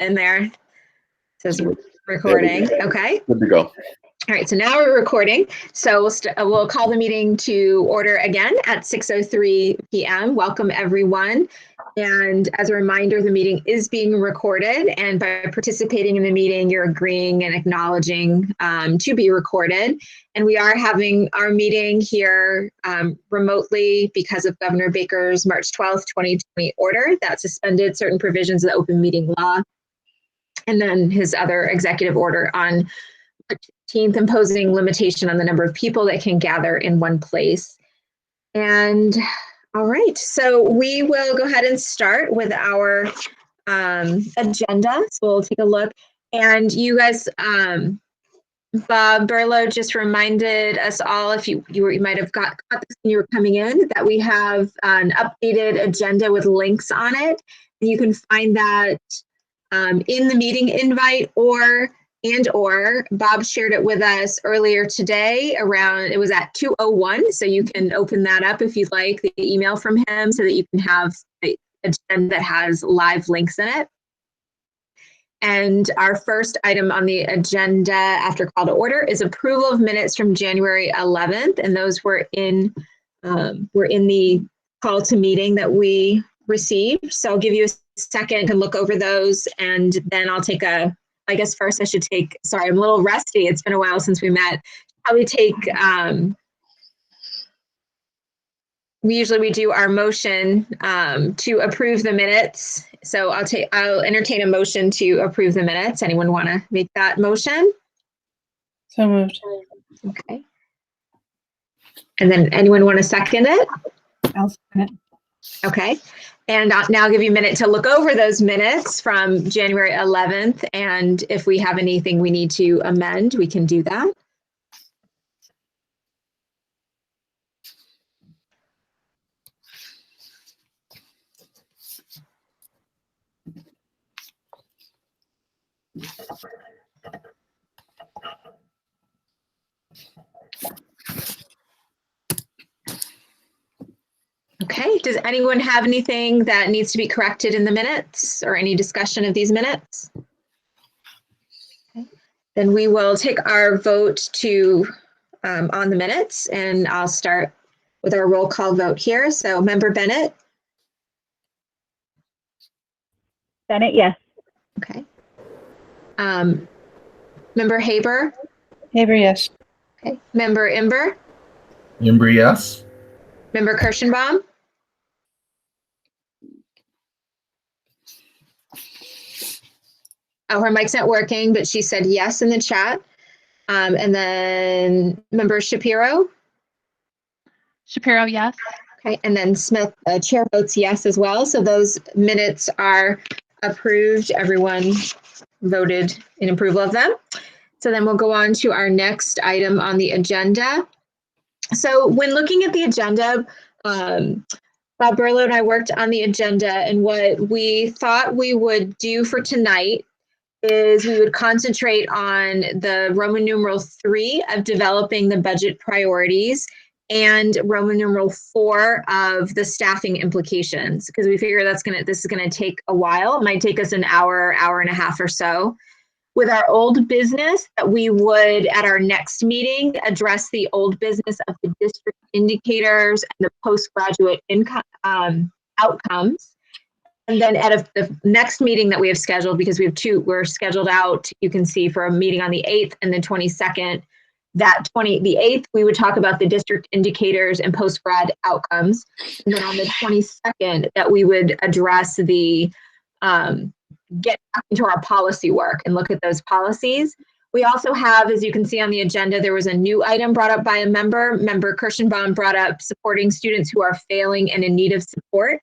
in there. It says recording. Okay. Good to go. All right, so now we're recording. So we'll call the meeting to order again at 6:03 p.m. Welcome, everyone. And as a reminder, the meeting is being recorded. And by participating in the meeting, you're agreeing and acknowledging to be recorded. And we are having our meeting here remotely because of Governor Baker's March 12th, 2020 order that suspended certain provisions of the open meeting law. And then his other executive order on 15th imposing limitation on the number of people that can gather in one place. And all right, so we will go ahead and start with our agenda. So we'll take a look. And you guys, Bob Berlow just reminded us all, if you might have got this when you were coming in, that we have an updated agenda with links on it. And you can find that in the meeting invite, or Bob shared it with us earlier today it was at 2:01. So you can open that up if you'd like, the email from him, so that you can have the agenda that has live links in it. And our first item on the agenda after call to order is approval of minutes from January 11th. And those were in the call to meeting that we received. So I'll give you a second to look over those, and then I'll take I guess first I should take, sorry, I'm a little rusty. It's been a while since we met. Probably take, we do our motion to approve the minutes. So I'll entertain a motion to approve the minutes. Anyone want to make that motion? So moved. Okay. And then anyone want to second it? I'll second it. Okay. And I'll now give you a minute to look over those minutes from January 11th. And if we have anything we need to amend, we can do that. Okay, does anyone have anything that needs to be corrected in the minutes or any discussion of these minutes? Okay. Then we will take our vote on the minutes, and I'll start with our roll call vote here. So Member Bennett? Bennett, yes. Okay. Member Haber? Haber, yes. Okay. Member Imber? Imber, yes. Member Kirschenbaum? Oh, her mic's not working, but she said yes in the chat. And then Member Shapiro? Shapiro, yes. Okay, and then Smith, chair votes yes as well. So those minutes are approved. Everyone voted in approval of them. So then we'll go on to our next item on the agenda. So when looking at the agenda, Bob Berlow and I worked on the agenda, and what we thought we would do for tonight is we would concentrate on the Roman numeral 3 of developing the budget priorities and Roman numeral 4 of the staffing implications, because we figure this is gonna take a while. It might take us an hour and a half or so. With our old business, that we would at our next meeting address the old business of the district indicators and the postgraduate income outcomes. And then at the next meeting that we have scheduled, because we have we're scheduled out, you can see, for a meeting on the 8th and the 22nd. The 8th, we would talk about the district indicators and post-grad outcomes. And then on the 22nd, that we would address the get back into our policy work and look at those policies. We also have, as you can see on the agenda, there was a new item brought up by a member. Member Kirschenbaum brought up supporting students who are failing and in need of support.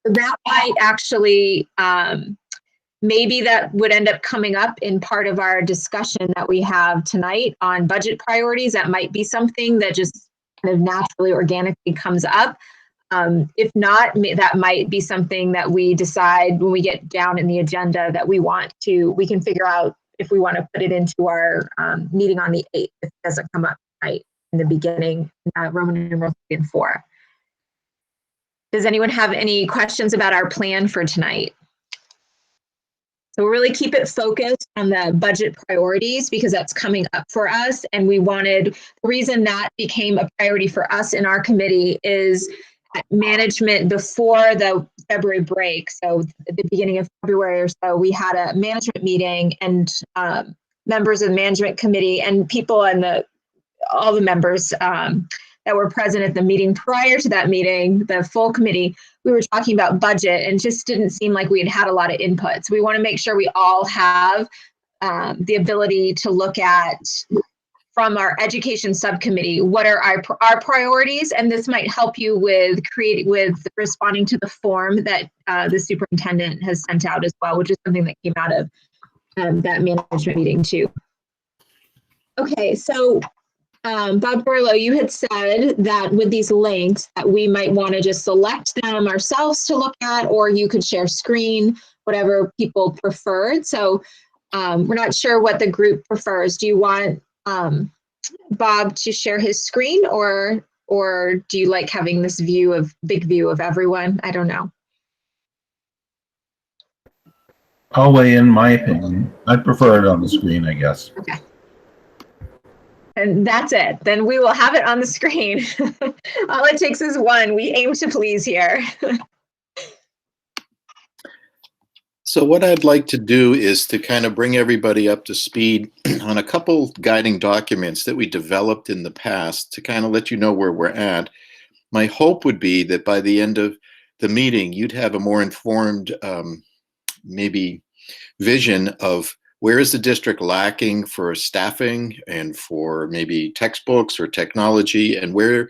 So that might actually, maybe that would end up coming up in part of our discussion that we have tonight on budget priorities. That might be something that just kind of naturally, organically comes up. If not, that might be something that we decide when we get down in the agenda that we can figure out if we want to put it into our meeting on the 8th, if it doesn't come up right in the beginning, Roman numeral 3 and 4. Does anyone have any questions about our plan for tonight? So we'll really keep it focused on the budget priorities because that's coming up for us. And the reason that became a priority for us in our committee is management before the February break. So at the beginning of February or so, we had a management meeting, and members of the management committee and people and all the members that were present at the meeting prior to that meeting, the full committee, we were talking about budget, and just didn't seem like we had a lot of input. So we want to make sure we all have the ability to look at, from our education subcommittee, what are our priorities, and this might help you with responding to the form that the superintendent has sent out as well, which is something that came out of that management meeting too. Okay, so Bob Borlow, you had said that with these links that we might want to just select them ourselves to look at, or you could share screen, whatever people preferred. So we're not sure what the group prefers. Do you want Bob to share his screen, or do you like having this big view of everyone? I don't know. I'll weigh in my opinion. I prefer it on the screen, I guess. Okay. And that's it. Then we will have it on the screen. All it takes is one. We aim to please here. So what I'd like to do is to kind of bring everybody up to speed on a couple guiding documents that we developed in the past to kind of let you know where we're at. My hope would be that by the end of the meeting, you'd have a more informed, maybe vision of where is the district lacking for staffing and for maybe textbooks or technology, and where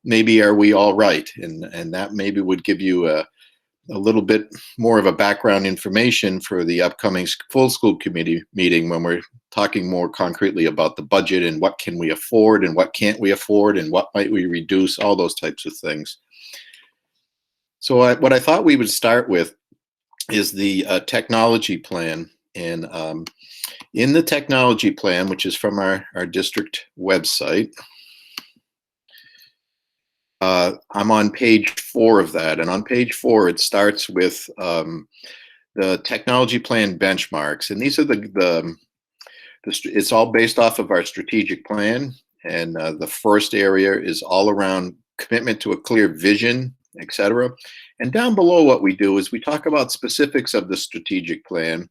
maybe are we all right? And that maybe would give you a little bit more of a background information for the upcoming full school committee meeting when we're talking more concretely about the budget and what can we afford and what can't we afford and what might we reduce, all those types of things. So what I thought we would start with is the technology plan. And in the technology plan, which is from our district website, I'm on page 4 of that, and on page 4 it starts with the technology plan benchmarks, and these are it's all based off of our strategic plan, and the first area is all around commitment to a clear vision, etc. And down below, what we do is we talk about specifics of the strategic plan,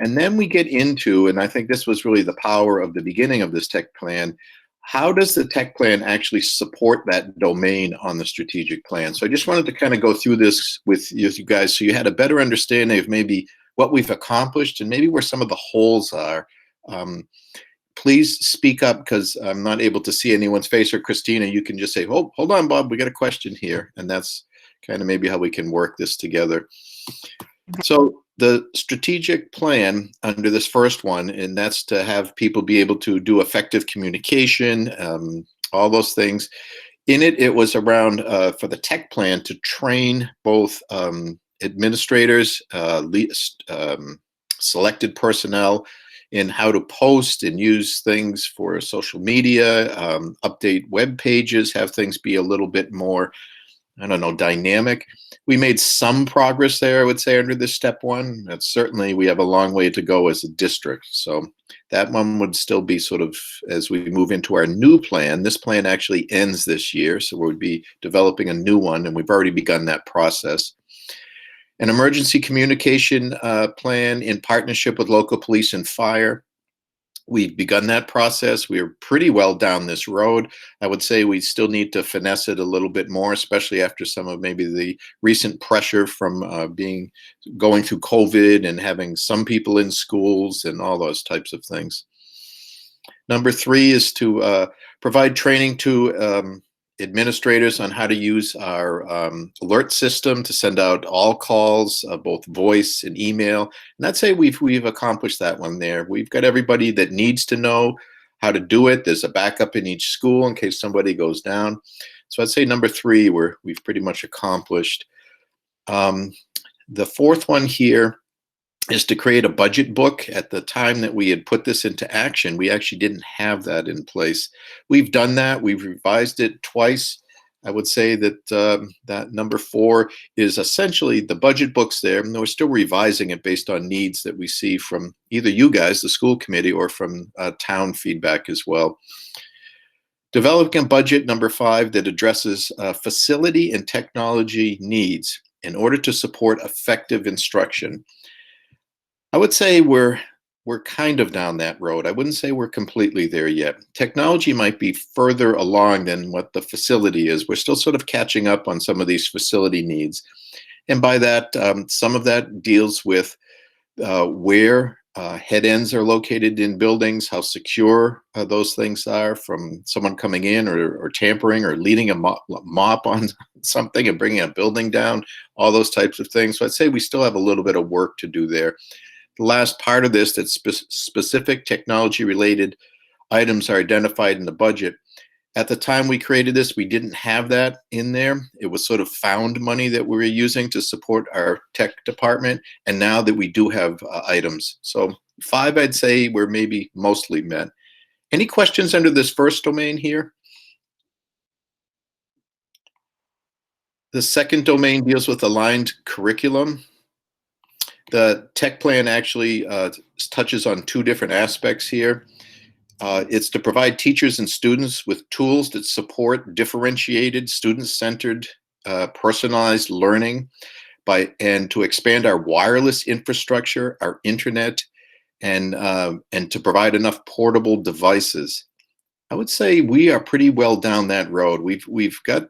and then we get into, and I think this was really the power of the beginning of this tech plan, how does the tech plan actually support that domain on the strategic plan? So I just wanted to kind of go through this with you guys so you had a better understanding of maybe what we've accomplished and maybe where some of the holes are. Please speak up because I'm not able to see anyone's face, or Christina, you can just say, oh, hold on, Bob, we got a question here. And that's kind of maybe how we can work this together. So the strategic plan under this first one, and that's to have people be able to do effective communication, all those things. In it, it was around for the tech plan to train both administrators, selected personnel in how to post and use things for social media, update web pages, have things be a little bit more, I don't know, dynamic. We made some progress there, I would say, under this step one. That's certainly, we have a long way to go as a district. So that one would still be sort of, as we move into our new plan, this plan actually ends this year. So we'll be developing a new one, and we've already begun that process. An emergency communication plan in partnership with local police and fire. We've begun that process. We're pretty well down this road. I would say we still need to finesse it a little bit more, especially after some of maybe the recent pressure from going through COVID and having some people in schools and all those types of things. Number 3 is to provide training to administrators on how to use our alert system to send out all calls, both voice and email. And I'd say we've accomplished that one there. We've got everybody that needs to know how to do it. There's a backup in each school in case somebody goes down. So I'd say number 3, we've pretty much accomplished. The 4th one here is to create a budget book. At the time that we had put this into action, we actually didn't have that in place. We've done that. We've revised it twice. I would say that that number 4 is essentially the budget book's there, and we're still revising it based on needs that we see from either you guys, the school committee, or from town feedback as well. Developing a budget, number 5, that addresses facility and technology needs in order to support effective instruction. I would say we're kind of down that road. I wouldn't say we're completely there yet. Technology might be further along than what the facility is. We're still sort of catching up on some of these facility needs. And by that, some of that deals with where head ends are located in buildings, how secure those things are from someone coming in or tampering or leading a mop on something and bringing a building down, all those types of things. So I'd say we still have a little bit of work to do there. The last part of this, that specific technology-related items are identified in the budget. At the time we created this, we didn't have that in there. It was sort of found money that we were using to support our tech department, and now that we do have items. So 5, I'd say we're maybe mostly met. Any questions under this first domain here? The second domain deals with aligned curriculum. The tech plan actually touches on 2 different aspects here. It's to provide teachers and students with tools that support differentiated, student-centered, personalized learning and to expand our wireless infrastructure, our internet, and to provide enough portable devices. I would say we are pretty well down that road. We've got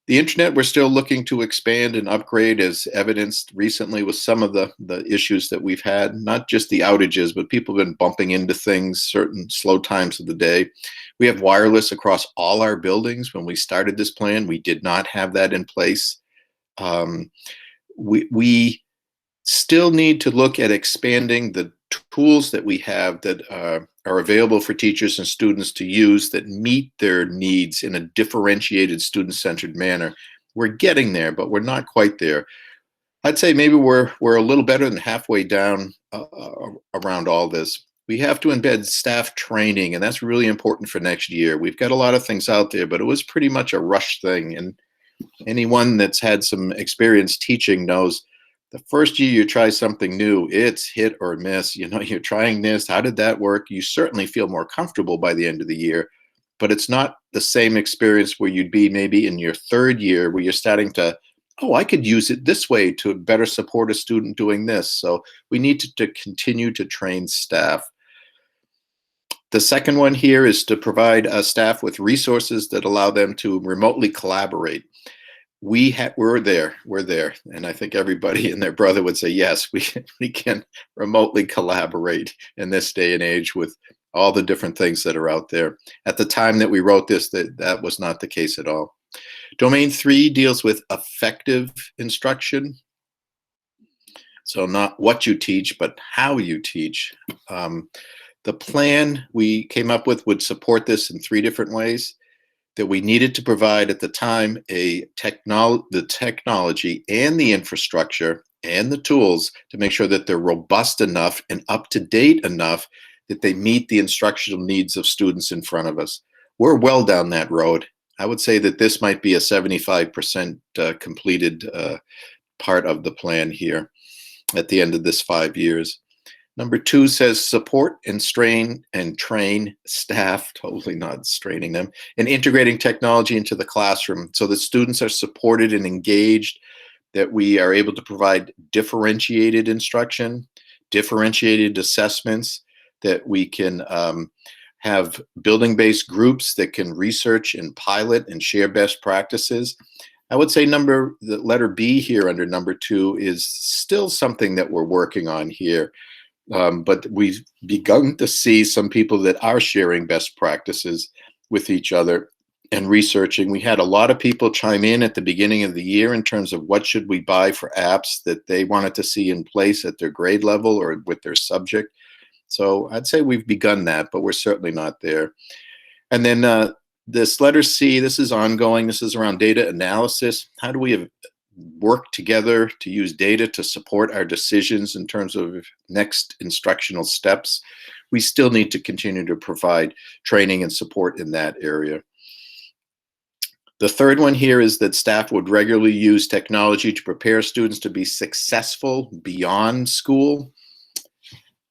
the internet. We're still looking to expand and upgrade, as evidenced recently with some of the issues that we've had, not just the outages, but people have been bumping into things certain slow times of the day. We have wireless across all our buildings. When we started this plan, we did not have that in place. We still need to look at expanding the tools that we have that are available for teachers and students to use that meet their needs in a differentiated, student-centered manner. We're getting there, but we're not quite there. I'd say maybe we're a little better than halfway down around all this. We have to embed staff training, and that's really important for next year. We've got a lot of things out there, but it was pretty much a rush thing. And anyone that's had some experience teaching knows the first year you try something new, it's hit or miss. You know, you're trying this. How did that work? You certainly feel more comfortable by the end of the year, but it's not the same experience where you'd be maybe in your 3rd year where you're starting to, oh, I could use it this way to better support a student doing this. So we need to continue to train staff. The second one here is to provide staff with resources that allow them to remotely collaborate. We're there, and I think everybody and their brother would say, yes, we can remotely collaborate in this day and age with all the different things that are out there. At the time that we wrote this, that was not the case at all. Domain 3 deals with effective instruction. So not what you teach, but how you teach. The plan we came up with would support this in 3 different ways. That we needed to provide at the time the technology and the infrastructure and the tools to make sure that they're robust enough and up to date enough that they meet the instructional needs of students in front of us. We're well down that road. I would say that this might be a 75% completed part of the plan here at the end of this 5 years. Number 2 says support and train staff, totally not straining them, and integrating technology into the classroom so that students are supported and engaged, that we are able to provide differentiated instruction, differentiated assessments, that we can have building-based groups that can research and pilot and share best practices. I would say the letter B here under number 2 is still something that we're working on here. But we've begun to see some people that are sharing best practices with each other and researching. We had a lot of people chime in at the beginning of the year in terms of what should we buy for apps that they wanted to see in place at their grade level or with their subject. So I'd say we've begun that, but we're certainly not there. And then this letter C, this is ongoing. This is around data analysis. How do we work together to use data to support our decisions in terms of next instructional steps? We still need to continue to provide training and support in that area. The third one here is that staff would regularly use technology to prepare students to be successful beyond school.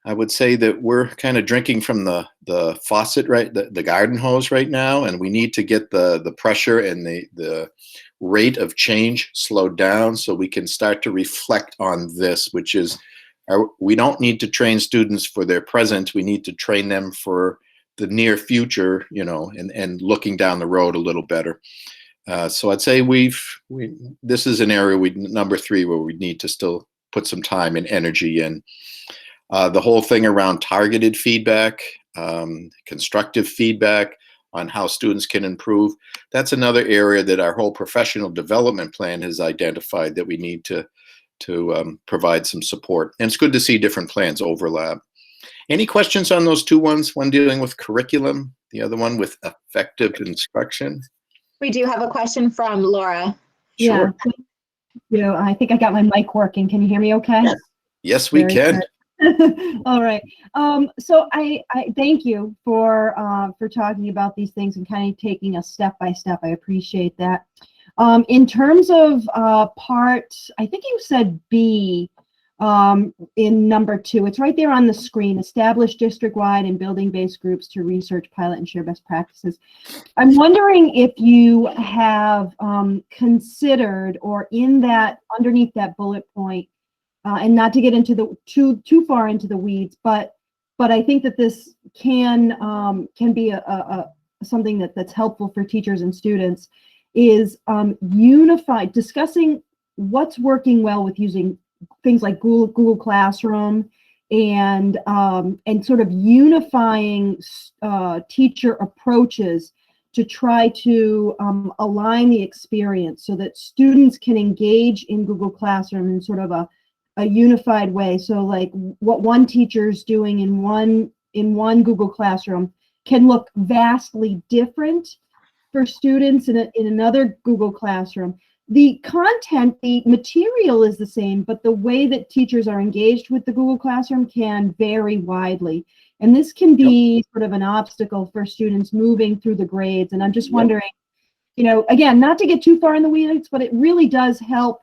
I would say that we're kind of drinking from the faucet, right, the garden hose right now, and we need to get the pressure and the rate of change slowed down so we can start to reflect on this, which is we don't need to train students for their present. We need to train them for the near future, you know, and looking down the road a little better. So I'd say this is an area number 3 where we need to still put some time and energy in. The whole thing around targeted feedback, constructive feedback on how students can improve. That's another area that our whole professional development plan has identified that we need to provide some support. And it's good to see different plans overlap. Any questions on those 2 ones? One dealing with curriculum, the other one with effective instruction. We do have a question from Laura. Yeah. Sure. You know, I think I got my mic working. Can you hear me okay? Yes, we Very can. good. All right. So I thank you for talking about these things and kind of taking us step by step. I appreciate that. In terms of part, I think you said B in number 2. It's right there on the screen. Establish district-wide and building-based groups to research, pilot, and share best practices. I'm wondering if you have considered, or in that underneath that bullet point, and not to get into the too far into the weeds, but I think that this can be a something that's helpful for teachers and students, is discussing what's working well with using things like Google Classroom, and sort of unifying teacher approaches to try to align the experience so that students can engage in Google Classroom in sort of a unified way. So like what one teacher's doing in one Google Classroom can look vastly different for students in another Google Classroom. The content, the material is the same, but the way that teachers are engaged with the Google Classroom can vary widely. And this can be sort of an obstacle for students moving through the grades. And I'm just wondering, you know, again, not to get too far in the weeds, but it really does help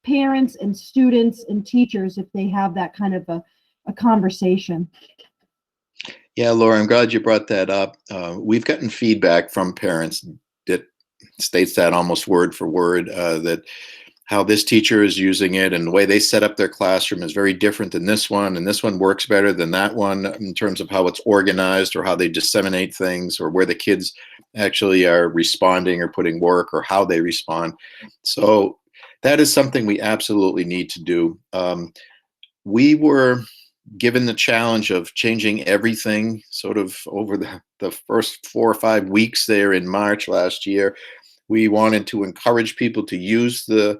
parents and students and teachers if they have that kind of a conversation. Yeah, Laura, I'm glad you brought that up. We've gotten feedback from parents that states that almost word for word, that how this teacher is using it and the way they set up their classroom is very different than this one, and this one works better than that one in terms of how it's organized or how they disseminate things or where the kids actually are responding or putting work or how they respond. So that is something we absolutely need to do. We were given the challenge of changing everything sort of over the first 4 or 5 weeks there in March last year. We wanted to encourage people to use the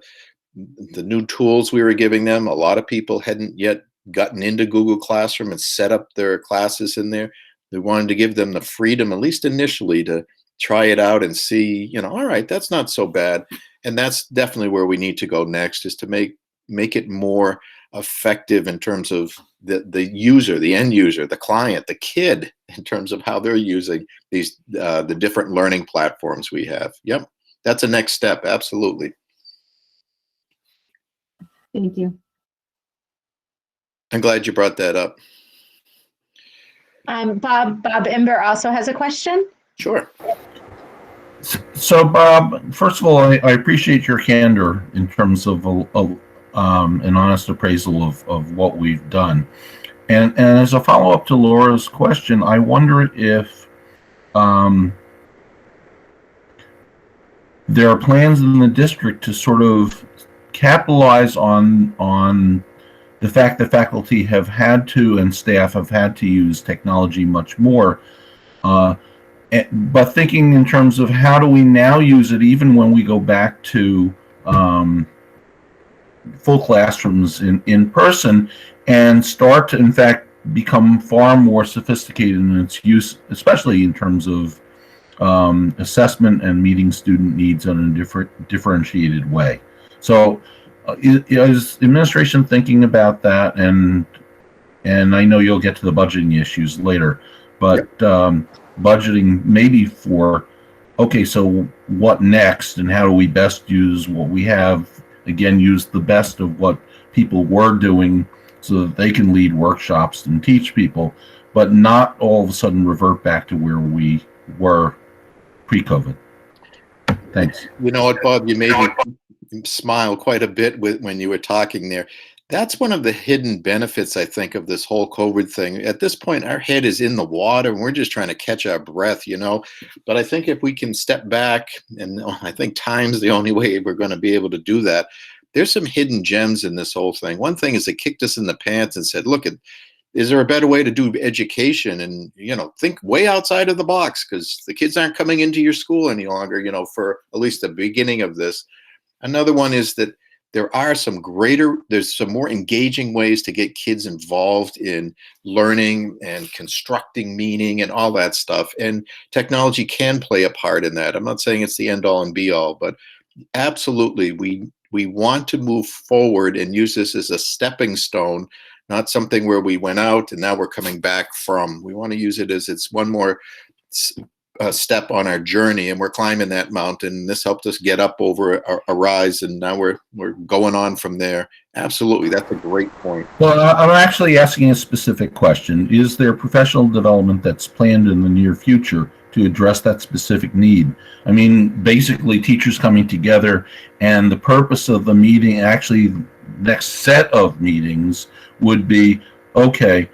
new tools we were giving them. A lot of people hadn't yet gotten into Google Classroom and set up their classes in there. We wanted to give them the freedom, at least initially, to try it out and see, you know, all right, that's not so bad. And that's definitely where we need to go next, is to make it more effective in terms of the user, the end user, the client, the kid, in terms of how they're using these the different learning platforms we have. Yep, that's a next step. Absolutely. Thank you. I'm glad you brought that up. Bob Imber also has a question. Sure. So, Bob, first of all, I appreciate your candor in terms of an honest appraisal of what we've done. And as a follow-up to Laura's question, I wonder if there are plans in the district to sort of capitalize on the fact that faculty have had to and staff have had to use technology much more, but thinking in terms of how do we now use it even when we go back to full classrooms in person, and start to in fact become far more sophisticated in its use, especially in terms of assessment and meeting student needs in a differentiated way. So is the administration thinking about that? And I know you'll get to the budgeting issues later, but budgeting maybe for okay, so what next, and how do we best use what we have? Again, use the best of what people were doing so that they can lead workshops and teach people, but not all of a sudden revert back to where we were pre-COVID. Thanks. You know what, Bob? You made me smile quite a bit when you were talking there. That's one of the hidden benefits, I think, of this whole COVID thing. At this point, our head is in the water and we're just trying to catch our breath, you know. But I think if we can step back, and I think time's the only way we're going to be able to do that. There's some hidden gems in this whole thing. One thing is it kicked us in the pants and said, look, is there a better way to do education? And, you know, think way outside of the box, because the kids aren't coming into your school any longer, you know, for at least the beginning of this. Another one is that there's some more engaging ways to get kids involved in learning and constructing meaning and all that stuff. And technology can play a part in that. I'm not saying it's the end all and be all, but absolutely, we want to move forward and use this as a stepping stone, not something where we went out and now we're coming back from. We want to use it as it's one more step on our journey, and we're climbing that mountain. This helped us get up over a rise, and now we're going on from there. Absolutely, that's a great point. Well, I'm actually asking a specific question. Is there professional development that's planned in the near future to address that specific need? I mean, basically teachers coming together, and the purpose of the meeting, actually next set of meetings, would be, okay,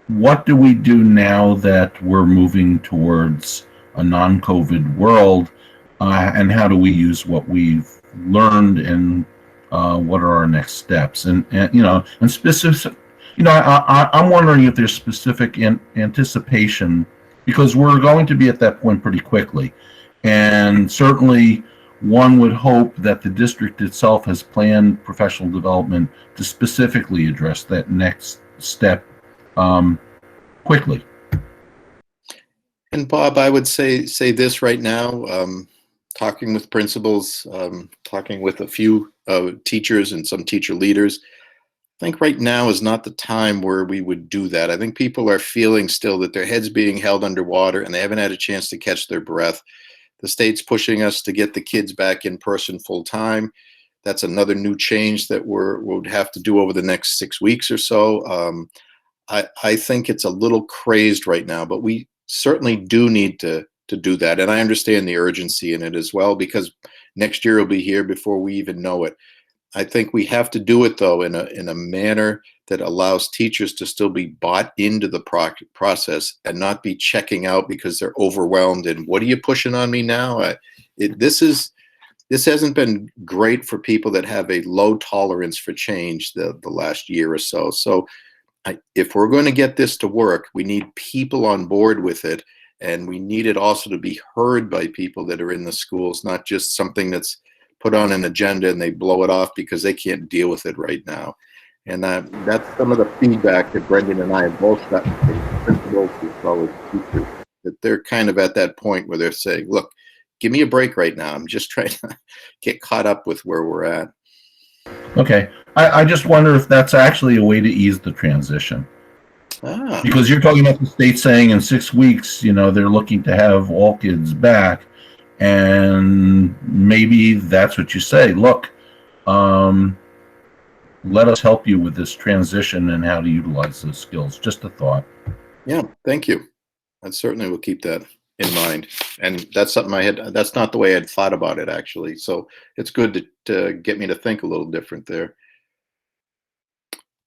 what do we do now that we're moving towards a non-COVID world, and how do we use what we've learned, and what are our next steps? And you know, and specific, you know, I'm wondering if there's specific anticipation, because we're going to be at that point pretty quickly, and certainly one would hope that the district itself has planned professional development to specifically address that next step quickly. And Bob, I would say this right now, talking with principals, talking with a few teachers and some teacher leaders, I think right now is not the time where we would do that. I think people are feeling still that their head's being held underwater and they haven't had a chance to catch their breath. The state's pushing us to get the kids back in person full time. That's another new change that we'll have to do over the next 6 weeks or so. I think it's a little crazed right now, but we certainly do need to do that. And I understand the urgency in it as well, because next year will be here before we even know it. I think we have to do it, though, in a manner that allows teachers to still be bought into the process and not be checking out because they're overwhelmed. And what are you pushing on me now? This hasn't been great for people that have a low tolerance for change the last year or so. So if we're going to get this to work, we need people on board with it, and we need it also to be heard by people that are in the schools, not just something that's put on an agenda and they blow it off because they can't deal with it right now. And that's some of the feedback that Brendan and I have both gotten from principals as well as teachers, that they're kind of at that point where they're saying, look, give me a break right now. I'm just trying to get caught up with where we're at. Okay. I just wonder if that's actually a way to ease the transition. Because you're talking about the state saying in 6 weeks, you know, they're looking to have all kids back. And maybe that's what you say. Look, let us help you with this transition and how to utilize those skills. Just a thought. Yeah, thank you. I certainly will keep that in mind. And that's something that's not the way I'd thought about it, actually. So it's good to get me to think a little different there.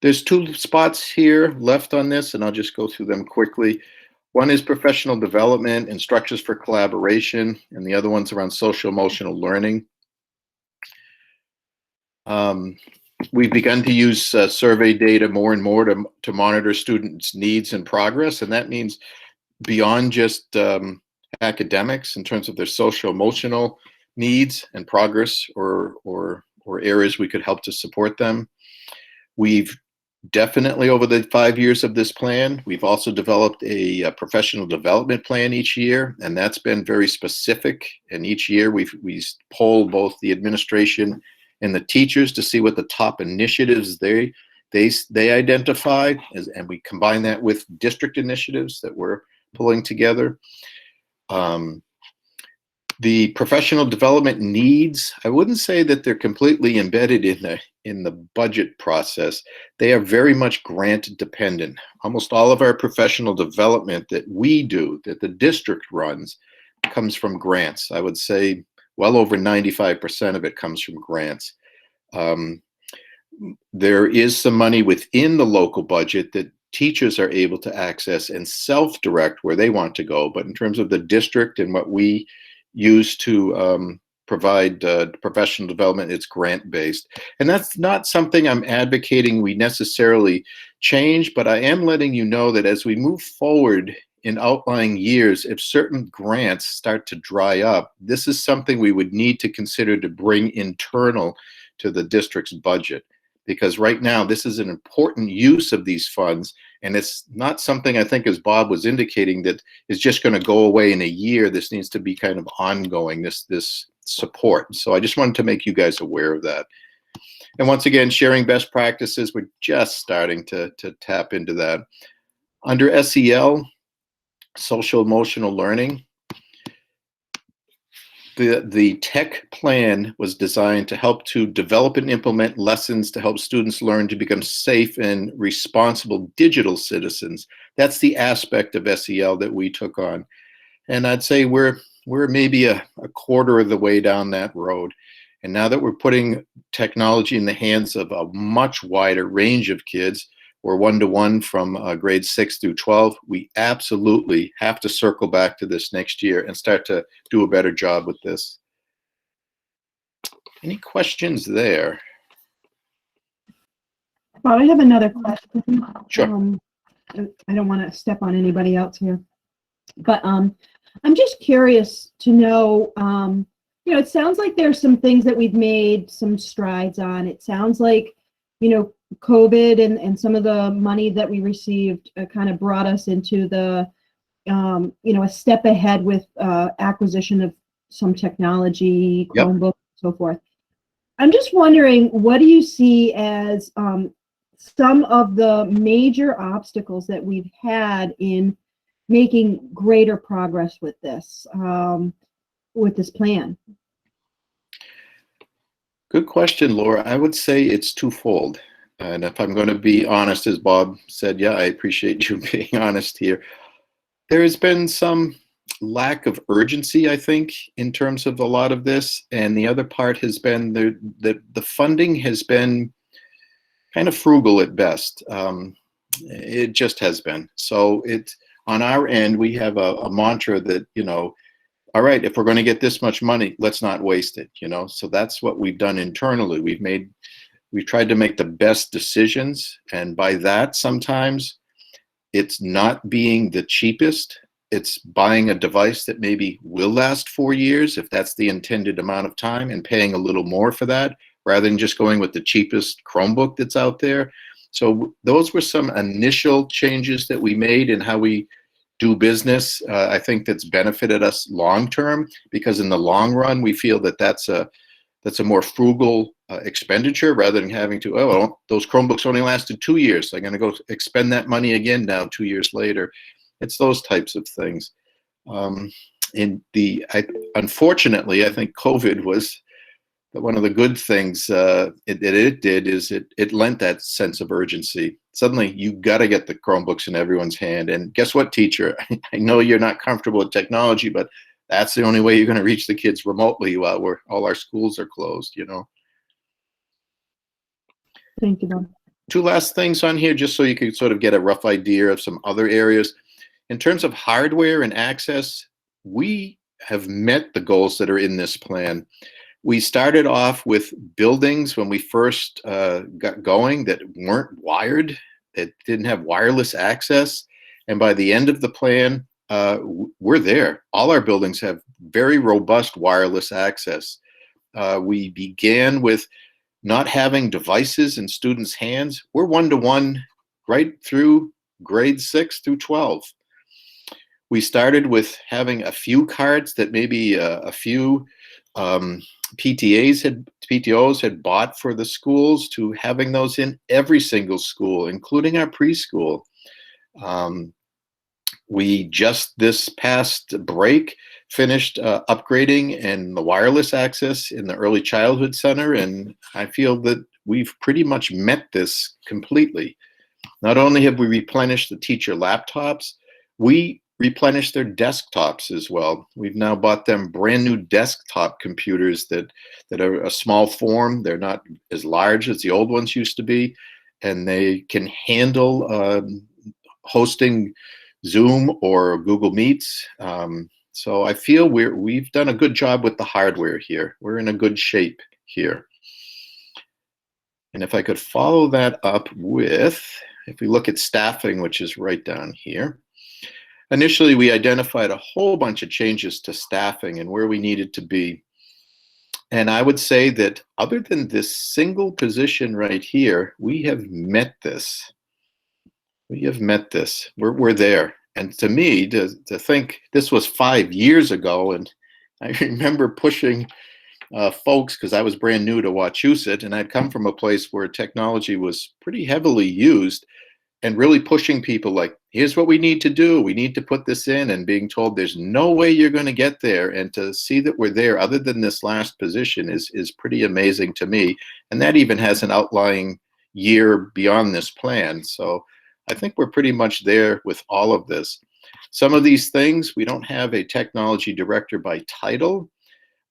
There's 2 spots here left on this, and I'll just go through them quickly. One is professional development and structures for collaboration, and the other one's around social emotional learning. We've begun to use survey data more and more to monitor students' needs and progress, and that means beyond just academics in terms of their social emotional needs and progress or areas we could help to support them. We've definitely, over the 5 years of this plan, we've also developed a professional development plan each year, and that's been very specific. And each year we poll both the administration and the teachers to see what the top initiatives they identify, and we combine that with district initiatives that we're pulling together. The professional development needs, I wouldn't say that they're completely embedded in the budget process. They are very much grant dependent. Almost all of our professional development that we do, that the district runs, comes from grants. I would say well over 95% of it comes from grants. There is some money within the local budget that teachers are able to access and self-direct where they want to go. But in terms of the district and what we use to provide professional development, it's grant-based. And that's not something I'm advocating we necessarily change, but I am letting you know that as we move forward in outlying years, if certain grants start to dry up, this is something we would need to consider to bring internal to the district's budget. Because right now, this is an important use of these funds, and it's not something, I think, as Bob was indicating, that is just going to go away in a year. This needs to be kind of ongoing, this support. So I just wanted to make you guys aware of that. And once again, sharing best practices, we're just starting to tap into that. Under SEL, social emotional learning, the tech plan was designed to help to develop and implement lessons to help students learn to become safe and responsible digital citizens. That's the aspect of SEL that we took on. And I'd say we're maybe a quarter of the way down that road. And now that we're putting technology in the hands of a much wider range of kids, we're one-to-one from grades 6 through 12. We absolutely have to circle back to this next year and start to do a better job with this. Any questions there? Well, I have another question. Sure. I don't want to step on anybody else here, but I'm just curious to know, it sounds like there's some things that we've made some strides on. It sounds like, COVID and some of the money that we received kind of brought us into the, a step ahead with acquisition of some technology, Chromebook, and so forth. I'm just wondering, what do you see as some of the major obstacles that we've had in making greater progress with this plan? Good question, Laura. I would say it's twofold. And if I'm going to be honest, as Bob said, yeah, I appreciate you being honest here. There has been some lack of urgency, I think, in terms of a lot of this. And the other part has been the funding has been kind of frugal at best. It just has been. So on our end, we have a mantra that, all right, if we're going to get this much money, let's not waste it, So that's what we've done internally. We've tried to make the best decisions, and by that, sometimes it's not being the cheapest. It's buying a device that maybe will last 4 years, if that's the intended amount of time, and paying a little more for that, rather than just going with the cheapest Chromebook that's out there. So those were some initial changes that we made in how we do business. I think that's benefited us long term, because in the long run, we feel that that's a more frugal expenditure, rather than having to, those Chromebooks only lasted 2 years, so I'm going to go expend that money again now 2 years later. It's those types of things. Unfortunately, I think COVID was one of the good things it did is it lent that sense of urgency. Suddenly, you got to get the Chromebooks in everyone's hand. And guess what, teacher? I know you're not comfortable with technology, but that's the only way you're going to reach the kids remotely while all our schools are closed, Thank you, Bob. Two last things on here, just so you can sort of get a rough idea of some other areas. In terms of hardware and access, we have met the goals that are in this plan. We started off with buildings when we first got going that weren't wired, that didn't have wireless access. And by the end of the plan, we're there. All our buildings have very robust wireless access. We began with not having devices in students' hands. We're one-to-one right through grade 6 through 12. We started with having a few cards that maybe a few PTOs had bought for the schools, to having those in every single school, including our preschool. We just this past break finished upgrading and the wireless access in the early childhood center, and I feel that we've pretty much met this completely. Not only have we replenished the teacher laptops, we replenished their desktops as well. We've now bought them brand new desktop computers that are a small form. They're not as large as the old ones used to be, and they can handle hosting Zoom or Google Meets. So I feel we've done a good job with the hardware here. We're in a good shape here. And if I could follow that up with, if we look at staffing, which is right down here, initially we identified a whole bunch of changes to staffing and where we needed to be. And I would say that other than this single position right here, we have met this. We have met this. We're there. And to me, to think this was 5 years ago, and I remember pushing folks, because I was brand new to Wachusett, and I'd come from a place where technology was pretty heavily used, and really pushing people like, here's what we need to do. We need to put this in, and being told there's no way you're going to get there. And to see that we're there, other than this last position, is pretty amazing to me. And that even has an outlying year beyond this plan. So I think we're pretty much there with all of this. Some of these things, we don't have a technology director by title,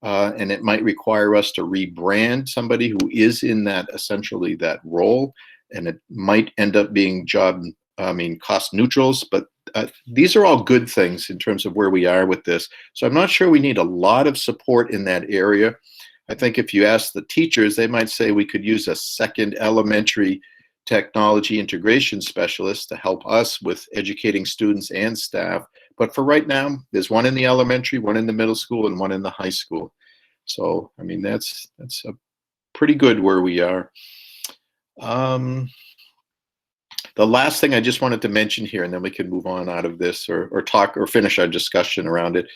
and it might require us to rebrand somebody who is in that, essentially that role, and it might end up being cost neutrals, but these are all good things in terms of where we are with this. So I'm not sure we need a lot of support in that area. I think if you ask the teachers, they might say we could use a second elementary technology integration specialist to help us with educating students and staff. But for right now, there's one in the elementary, one in the middle school, and one in the high school. So, I mean, that's a pretty good where we are. The last thing I just wanted to mention here, and then we can move on out of this or talk or finish our discussion around it.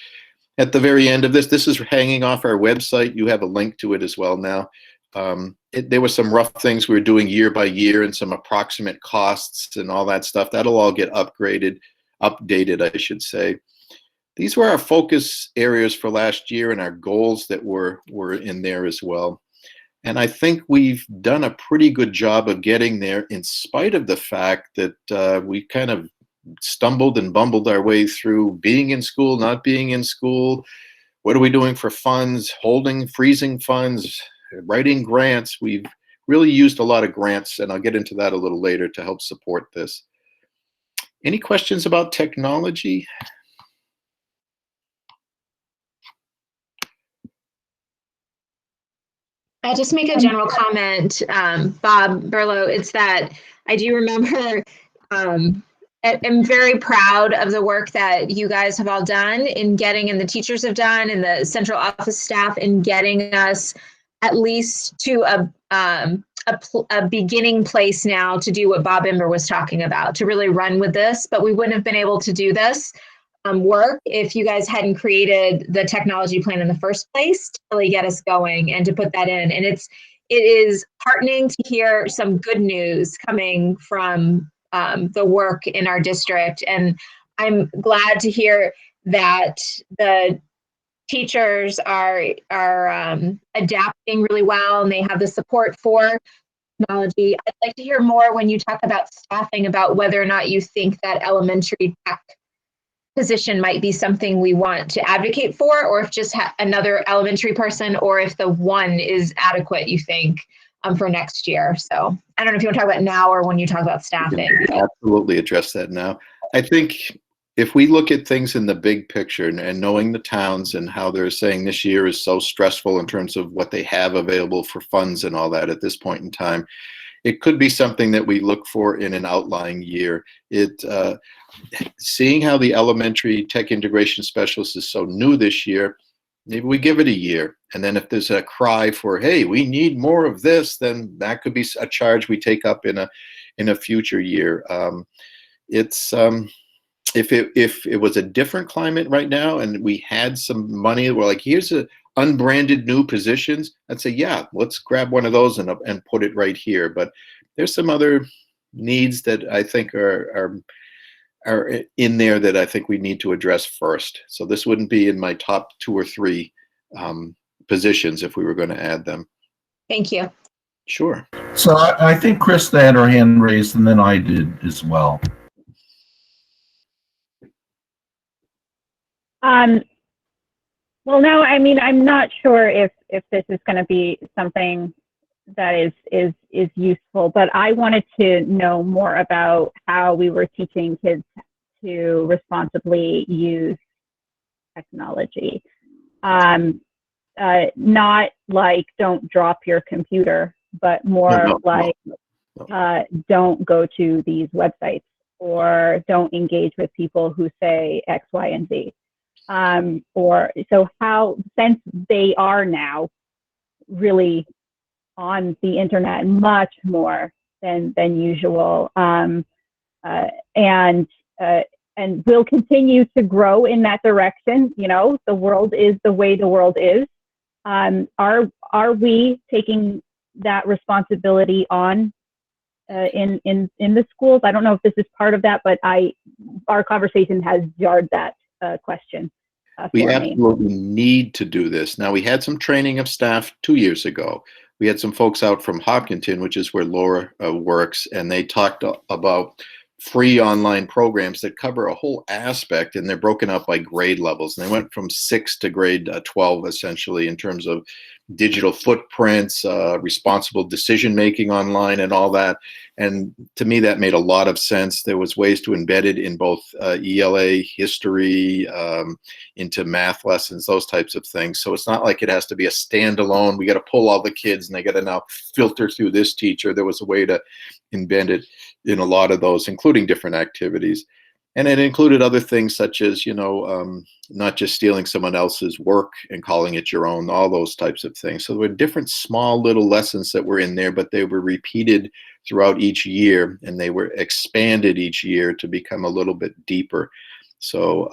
At the very end of this is hanging off our website. You have a link to it as well now. There were some rough things we were doing year by year and some approximate costs and all that stuff. That'll all get updated, I should say. These were our focus areas for last year and our goals that were in there as well. And I think we've done a pretty good job of getting there in spite of the fact that we kind of stumbled and bumbled our way through being in school, not being in school. What are we doing for funds? Freezing funds, writing grants. We've really used a lot of grants, and I'll get into that a little later to help support this. Any questions about technology? I'll just make a general comment, Bob Berlow. It's that I do remember, I'm very proud of the work that you guys have all done in getting, and the teachers have done, and the central office staff in getting us at least to a beginning place now to do what Bob Ember was talking about, to really run with this. But we wouldn't have been able to do this work if you guys hadn't created the technology plan in the first place to really get us going and to put that in. And it is heartening to hear some good news coming from the work in our district. And I'm glad to hear that the teachers are adapting really well and they have the support for technology. I'd like to hear more when you talk about staffing, about whether or not you think that elementary tech position might be something we want to advocate for, or if just another elementary person, or if the one is adequate, you think, for next year. So I don't know if you want to talk about now or when you talk about staffing. Absolutely address that now. I think if we look at things in the big picture and knowing the towns and how they're saying this year is so stressful in terms of what they have available for funds and all that at this point in time, it could be something that we look for in an outlying year. Seeing how the elementary tech integration specialist is so new this year, maybe we give it a year. And then if there's a cry for, hey, we need more of this, then that could be a charge we take up in a future year. If it was a different climate right now and we had some money, we're like, here's a unbranded new positions, I'd say, yeah, let's grab one of those and put it right here. But there's some other needs that I think are are in there that I think we need to address first. So this wouldn't be in my top 2 or 3 positions if we were going to add them. Thank you. Sure. So I think Krista had her hand raised, and then I did as well. Well, no, I mean, I'm not sure if this is going to be something that is useful, but I wanted to know more about how we were teaching kids to responsibly use technology. Not like don't drop your computer, but more don't go to these websites, or don't engage with people who say X, Y, and Z. Or so how, since they are now really on the internet much more than usual, and will continue to grow in that direction. You know, the world is the way the world is. Are we taking that responsibility on in the schools? I don't know if this is part of that, but our conversation has jarred that question. We absolutely need to do this. Now, we had some training of staff 2 years ago. We had some folks out from Hopkinton, which is where Laura works, and they talked about free online programs that cover a whole aspect, and they're broken up by grade levels. And they went from 6 to grade 12, essentially, in terms of digital footprints, responsible decision-making online, and all that. And to me, that made a lot of sense. There was ways to embed it in both ELA, history, into math lessons, those types of things. So it's not like it has to be a standalone, we got to pull all the kids and they got to now filter through this teacher. There was a way to embed it in a lot of those, including different activities. And it included other things such as, you know, not just stealing someone else's work and calling it your own, all those types of things. So there were different small little lessons that were in there, but they were repeated throughout each year, and they were expanded each year to become a little bit deeper. So,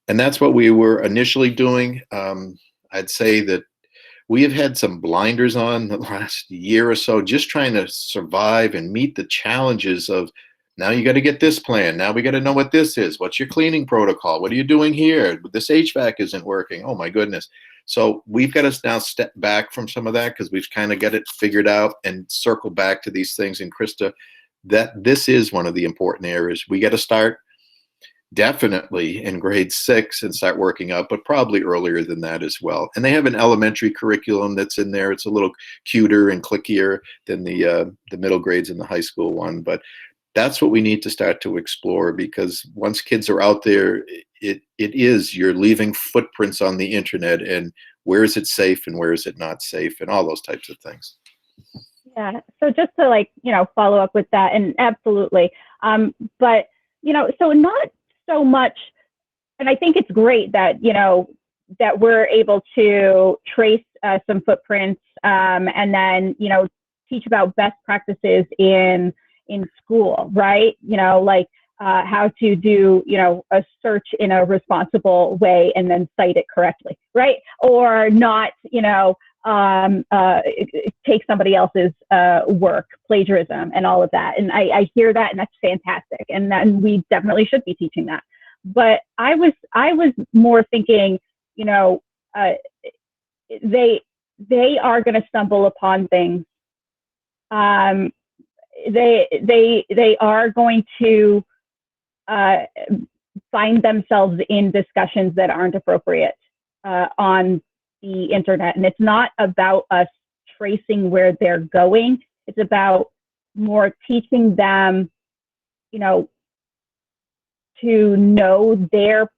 and that's what we were initially doing. I'd say that we have had some blinders on the last year or so, just trying to survive and meet the challenges of, now you got to get this plan. Now we got to know what this is. What's your cleaning protocol? What are you doing here? This HVAC isn't working. Oh my goodness. So we've got to now step back from some of that, because we've kind of got it figured out, and circle back to these things. And Krista, that this is one of the important areas. We got to start definitely in grade 6 and start working up, but probably earlier than that as well. And they have an elementary curriculum that's in there. It's a little cuter and clickier than the middle grades and the high school one, but that's what we need to start to explore, because once kids are out there, it is, you're leaving footprints on the internet, and where is it safe and where is it not safe, and all those types of things. Yeah. So just to, like, you know, follow up with that, and absolutely. But, you know, so not so much, and I think it's great that, you know, that we're able to trace some footprints, and then, you know, teach about best practices in school, right? You know, like how to do, you know, a search in a responsible way and then cite it correctly, right? Or not, you know, take somebody else's work, plagiarism, and all of that. And I hear that, and that's fantastic. And then we definitely should be teaching that. But I was more thinking, you know, they are going to stumble upon things. They are going to find themselves in discussions that aren't appropriate on the internet. And it's not about us tracing where they're going. It's about more teaching them, you know, to know their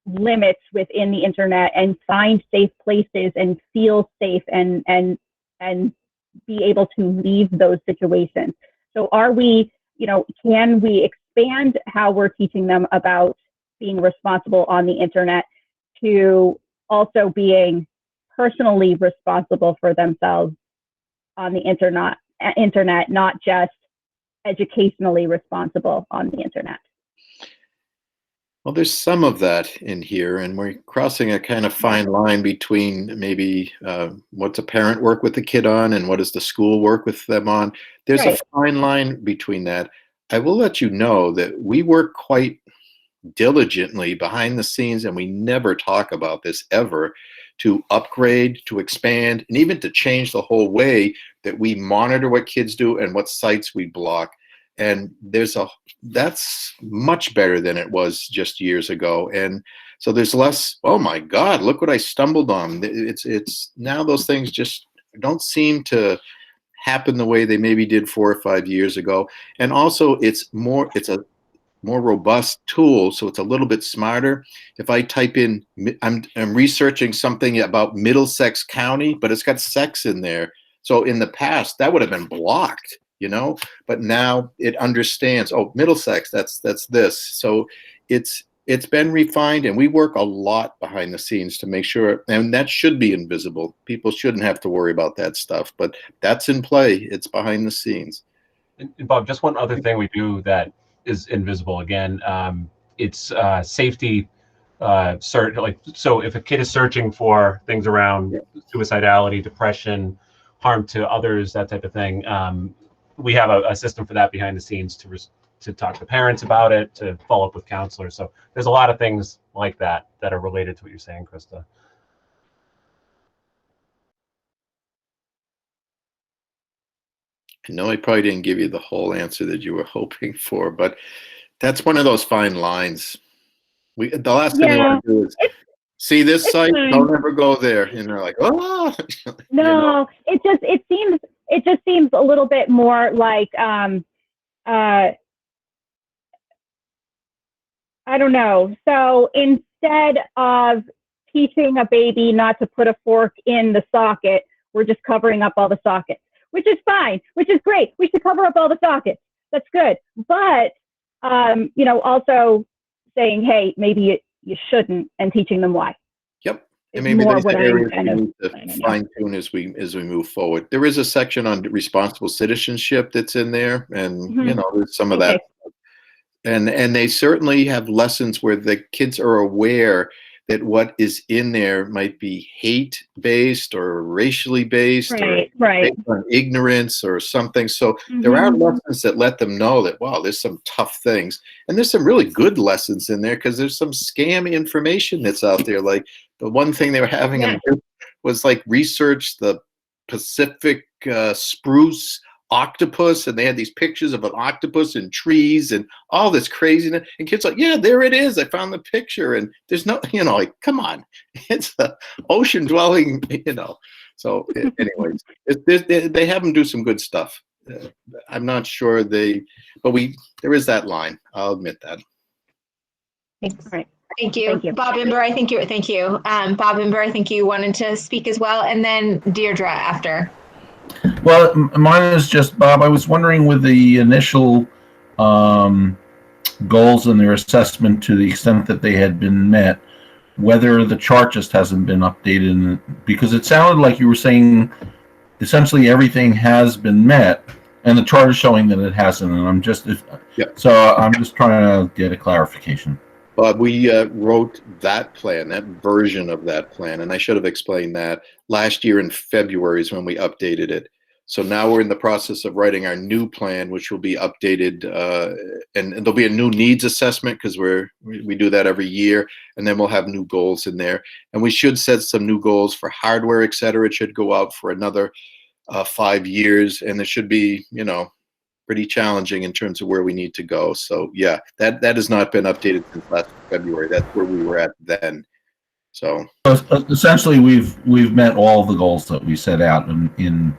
limits within the internet and find safe places and feel safe and be able to leave those situations. So are we, you know, can we expand how we're teaching them about being responsible on the internet to also being personally responsible for themselves on the internet, not just educationally responsible on the internet? Well, there's some of that in here, and we're crossing a kind of fine line between maybe what's a parent work with the kid on and what does the school work with them on. There's Right. a fine line between that. I will let you know that we work quite diligently behind the scenes, and we never talk about this ever, to upgrade, to expand, and even to change the whole way that we monitor what kids do and what sites we block. And that's much better than it was just years ago. And so there's less, oh my God, look what I stumbled on. It's now those things just don't seem to happen the way they maybe did 4 or 5 years ago. And also it's a more robust tool, so it's a little bit smarter. If I type in, I'm researching something about Middlesex County, but it's got sex in there. So in the past, that would have been blocked, but now it understands, oh, Middlesex, that's this. So it's been refined, and we work a lot behind the scenes to make sure, and that should be invisible. People shouldn't have to worry about that stuff, but that's in play. It's behind the scenes. And Bob, just one other thing we do that is invisible again. It's safety search. So if a kid is searching for things around suicidality, depression, harm to others, that type of thing, we have a system for that behind the scenes to talk to parents about it, to follow up with counselors. So there's a lot of things like that are related to what you're saying, Krista. I know I probably didn't give you the whole answer that you were hoping for, but that's one of those fine lines. The last thing we want to do is see this site, don't ever go there. And they're like, oh. No, it just seems a little bit more like, I don't know. So instead of teaching a baby not to put a fork in the socket, we're just covering up all the sockets, which is fine, which is great. We should cover up all the sockets. That's good. But, also saying, hey, maybe you shouldn't, and teaching them why. Yep. It's And maybe more there's what areas I'm we kind need of to fine tune as we move forward. There is a section on responsible citizenship that's in there, and there's some of that. And they certainly have lessons where the kids are aware that what is in there might be hate-based or racially based, or based on ignorance or something. So there are lessons that let them know that, wow, there's some tough things. And there's some really good lessons in there, because there's some scam information that's out there. Like the one thing they were having them do was like research the Pacific spruce octopus, and they had these pictures of an octopus in trees and all this craziness, and kids like, yeah, there it is, I found the picture, and there's no, like, come on, it's an ocean dwelling, so anyways, they have them do some good stuff. I'm not sure but there is that line, I'll admit that. Thanks. Right. Thank you. Bob Imber, thank you. Bob Imber, I think you wanted to speak as well, and then Deirdre after. Well, mine is just, Bob, I was wondering, with the initial goals and their assessment, to the extent that they had been met, whether the chart just hasn't been updated, because it sounded like you were saying essentially everything has been met, and the chart is showing that it hasn't, and so I'm just trying to get a clarification. But we wrote that plan, that version of that plan, and I should have explained that. Last year in February is when we updated it. So now we're in the process of writing our new plan, which will be updated, and there'll be a new needs assessment, because we do that every year, and then we'll have new goals in there. And we should set some new goals for hardware, et cetera. It should go out for another 5 years, and it should be, pretty challenging in terms of where we need to go. So yeah, that has not been updated since last February. That's where we were at then. So essentially, we've met all the goals that we set out in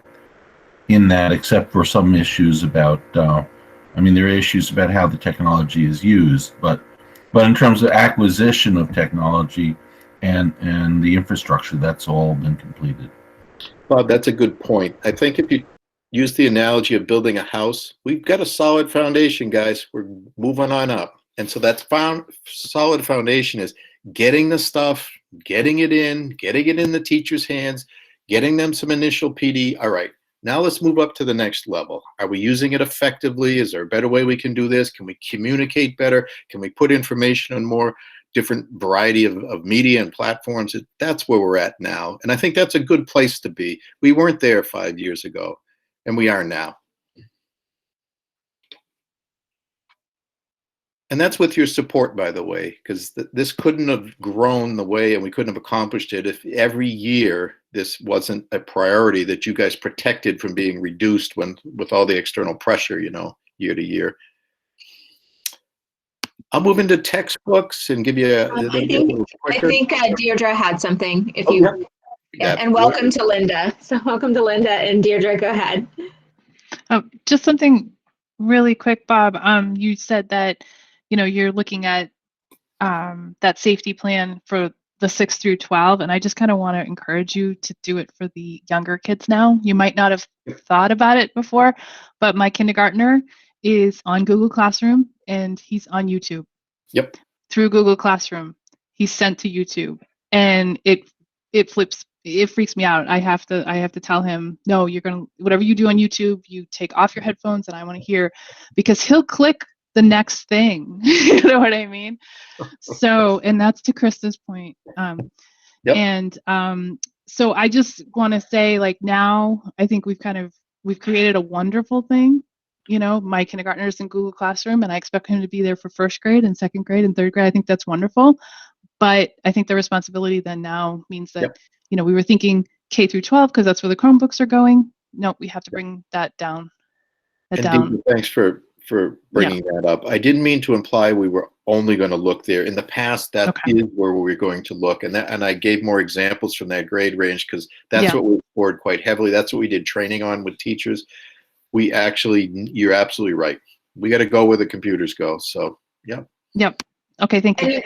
that, except for some issues about. There are issues about how the technology is used, but in terms of acquisition of technology and the infrastructure, that's all been completed. Bob, that's a good point. I think if you use the analogy of building a house, we've got a solid foundation, guys. We're moving on up. And so that solid foundation is getting the stuff, getting it in the teacher's hands, getting them some initial PD. All right, now let's move up to the next level. Are we using it effectively? Is there a better way we can do this? Can we communicate better? Can we put information on more different variety of media and platforms? That's where we're at now. And I think that's a good place to be. We weren't there 5 years ago. And we are now. And that's with your support, by the way, because this couldn't have grown the way, and we couldn't have accomplished it if every year this wasn't a priority that you guys protected from being reduced with all the external pressure, year to year. I'll move into textbooks and give you I think Deirdre had something. If you, yeah. and welcome to Linda. So welcome to Linda, and Deirdre, go ahead. Just something really quick, Bob. You said that, you're looking at that safety plan for the 6 through 12, and I just kind of want to encourage you to do it for the younger kids now. You might not have thought about it before, but my kindergartner is on Google Classroom and he's on YouTube. Yep. Through Google Classroom, he's sent to YouTube, and it freaks me out. I have to tell him, no, you're gonna, whatever you do on YouTube, you take off your headphones, and I want to hear, because he'll click the next thing. You know what I mean? So, and that's to Krista's point. Yep. And so I just want to say, like, now I think we've created a wonderful thing. My kindergartner's in Google Classroom, and I expect him to be there for first grade and second grade and third grade. I think that's wonderful. But I think the responsibility then now means that, Yep. We were thinking K through 12 because that's where the Chromebooks are going. No, we have to bring that down. David, thanks for bringing that up. I didn't mean to imply we were only going to look there. In the past, that is where we were going to look, and I gave more examples from that grade range because that's what we explored quite heavily. That's what we did training on with teachers. You're absolutely right. We got to go where the computers go. So, yeah. Yep. Okay. Thank you.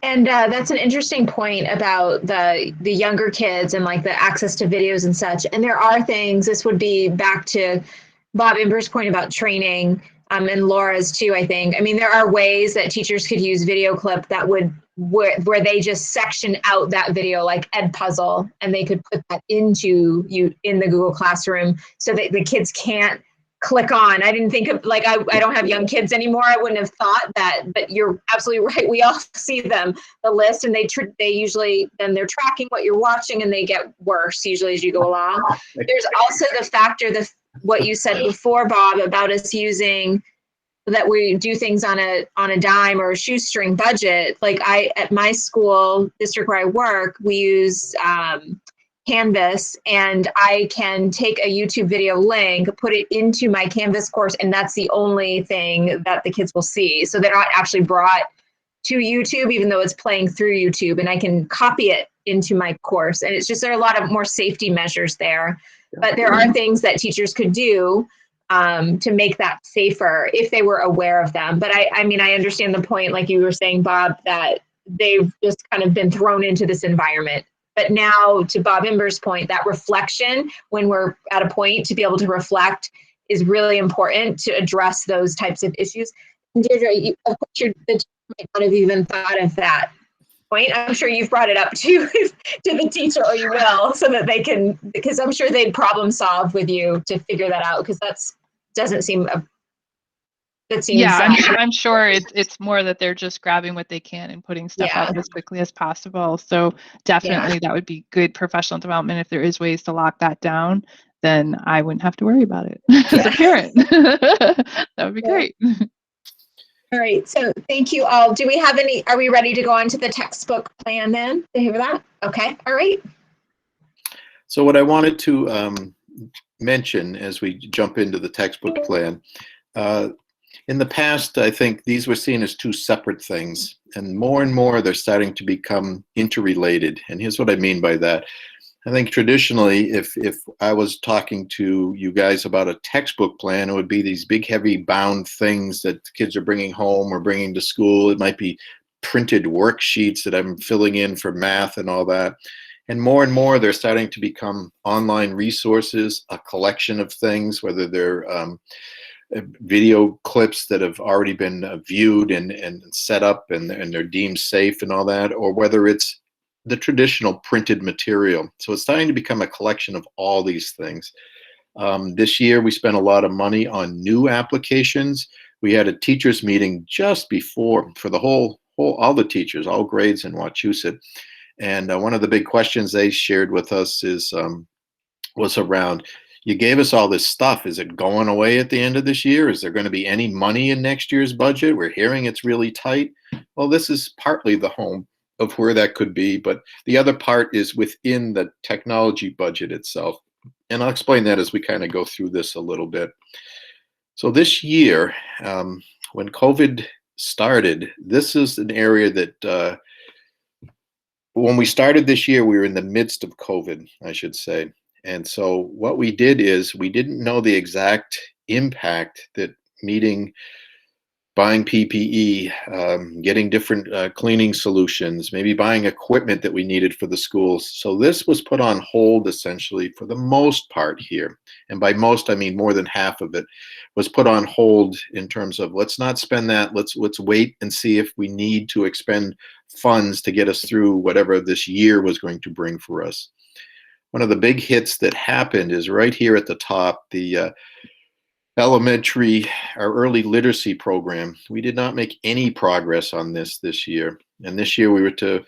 And that's an interesting point about the younger kids and like the access to videos and such. And there are things, this would be back to Bob Imber's point about training, and Laura's too, I think. I mean, there are ways that teachers could use video clip that where they just section out that video like Edpuzzle, and they could put that in the Google Classroom so that the kids can't click on. I didn't think of, like, I don't have young kids anymore. I wouldn't have thought that, but you're absolutely right. We all see them, the list, and they usually, then they're tracking what you're watching, and they get worse usually as you go along. There's also the factor, what you said before, Bob, about us using, that we do things on a dime or a shoestring budget. Like at my school district where I work, we use Canvas, and I can take a YouTube video link, put it into my Canvas course, and that's the only thing that the kids will see. So they're not actually brought to YouTube, even though it's playing through YouTube, and I can copy it into my course. And it's just, there are a lot of more safety measures there, but there are things that teachers could do to make that safer if they were aware of them. But I mean, I understand the point, like you were saying, Bob, that they've just kind of been thrown into this environment. But now, to Bob Imber's point, that reflection, when we're at a point to be able to reflect, is really important to address those types of issues. And Deirdre, of course, the teacher might not have even thought of that point. I'm sure you've brought it up to the teacher, or you will, so that they can, because I'm sure they'd problem solve with you to figure that out, because doesn't seem I'm sure it's more that they're just grabbing what they can and putting stuff out as quickly as possible. So definitely that would be good professional development. If there is ways to lock that down, then I wouldn't have to worry about it as a parent. That would be great. All right, so thank you all. Are we ready to go on to the textbook plan then? To hear that? Okay, all right. So what I wanted to mention as we jump into the textbook plan, in the past, I think these were seen as two separate things, and more they're starting to become interrelated. And here's what I mean by that. I think traditionally, if I was talking to you guys about a textbook plan, it would be these big, heavy bound things that kids are bringing home or bringing to school. It might be printed worksheets that I'm filling in for math and all that. And more, they're starting to become online resources, a collection of things, whether they're video clips that have already been viewed and set up and they're deemed safe and all that, or whether it's the traditional printed material. So it's starting to become a collection of all these things. This year, we spent a lot of money on new applications. We had a teachers meeting just before for the all the teachers, all grades in Wachusett. And one of the big questions they shared with us was around, you gave us all this stuff. Is it going away at the end of this year? Is there going to be any money in next year's budget? We're hearing it's really tight. Well, this is partly the home of where that could be, but the other part is within the technology budget itself. And I'll explain that as we kind of go through this a little bit. So this year, when COVID started, this is an area that when we started this year, we were in the midst of COVID, I should say. And so what we did is we didn't know the exact impact that buying PPE, getting different cleaning solutions, maybe buying equipment that we needed for the schools. So this was put on hold essentially for the most part here. And by most, I mean more than half of it was put on hold in terms of let's not spend that. Let's wait and see if we need to expend funds to get us through whatever this year was going to bring for us. One of the big hits that happened is right here at the top, the elementary, our early literacy program. We did not make any progress on this year. And this year we were to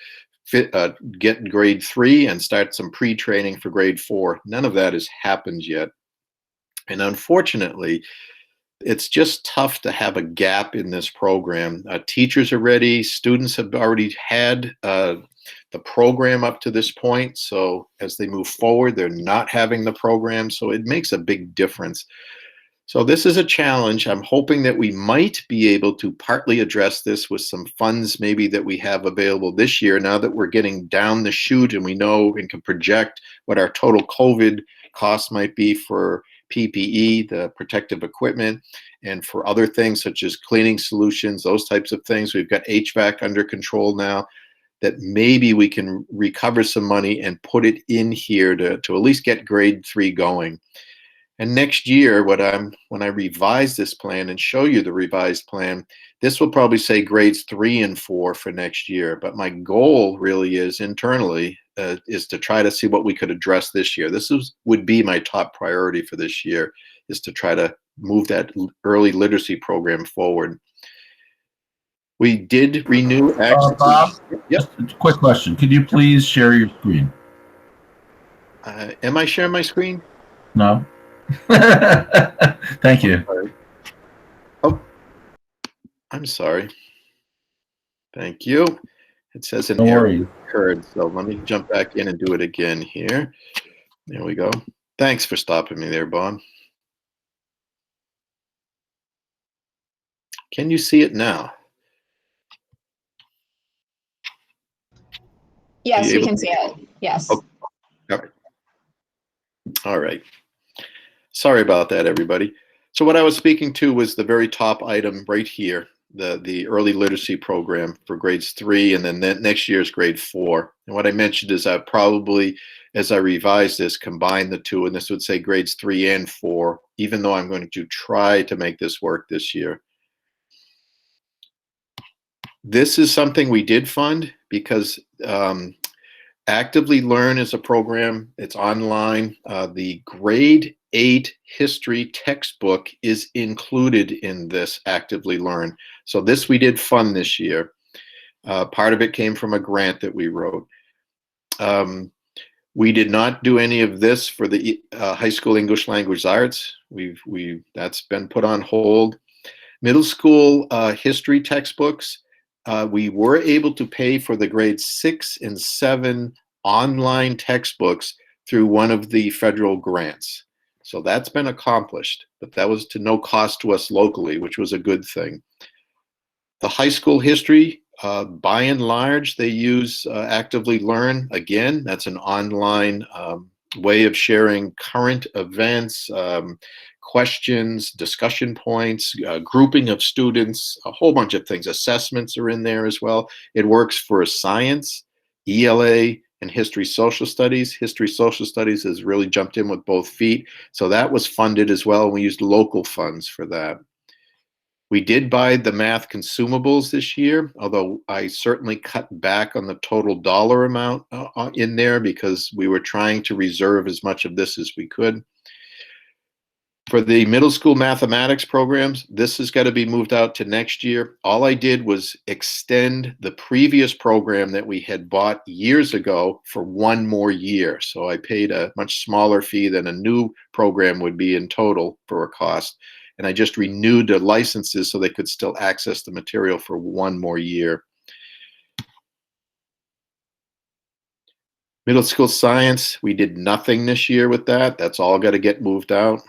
get grade 3 and start some pre-training for grade 4. None of that has happened yet. And unfortunately, it's just tough to have a gap in this program. Teachers are ready. Students have already had the program up to this point. So as they move forward, they're not having the program. So it makes a big difference. So this is a challenge. I'm hoping that we might be able to partly address this with some funds maybe that we have available this year, now that we're getting down the chute and we know and can project what our total COVID cost might be for PPE, the protective equipment, and for other things such as cleaning solutions, those types of things. We've got HVAC under control now, that maybe we can recover some money and put it in here to at least get grade 3 going. And next year, when I revise this plan and show you the revised plan, this will probably say grades 3 and 4 for next year. But my goal really is internally is to try to see what we could address this year. Would be my top priority for this year, is to try to move that early literacy program forward. We did renew. Bob, yep. Just a quick question. Could you please share your screen? Am I sharing my screen? No. Thank you. Oh, I'm sorry. Thank you. It says an error occurred, so let me jump back in and do it again here. There we go. Thanks for stopping me there, Bob. Can you see it now? Yes, we can see it. Yes. Okay. All right. All right. Sorry about that, everybody. So what I was speaking to was the very top item right here, the early literacy program for grades 3, and then next year's grade 4. And what I mentioned is I probably, as I revise this, combine the two, and this would say grades 3 and 4, even though I'm going to try to make this work this year. This is something we did fund because Actively Learn is a program. It's online. The grade 8 history textbook is included in this Actively Learn. So this we did fund this year. Part of it came from a grant that we wrote. We did not do any of this for the high school English language arts. That's been put on hold. Middle school history textbooks. We were able to pay for the grades 6 and 7 online textbooks through one of the federal grants. So that's been accomplished, but that was to no cost to us locally, which was a good thing. The high school history, by and large, they use Actively Learn. Again, that's an online way of sharing current events, questions, discussion points, grouping of students, a whole bunch of things. Assessments are in there as well. It works for science, ELA, and history social studies. History social studies has really jumped in with both feet. So that was funded as well. We used local funds for that. We did buy the math consumables this year, although I certainly cut back on the total dollar amount in there because we were trying to reserve as much of this as we could. For the middle school mathematics programs, this has got to be moved out to next year. All I did was extend the previous program that we had bought years ago for one more year. So I paid a much smaller fee than a new program would be in total for a cost. And I just renewed the licenses so they could still access the material for one more year. Middle school science, we did nothing this year with that. That's all got to get moved out.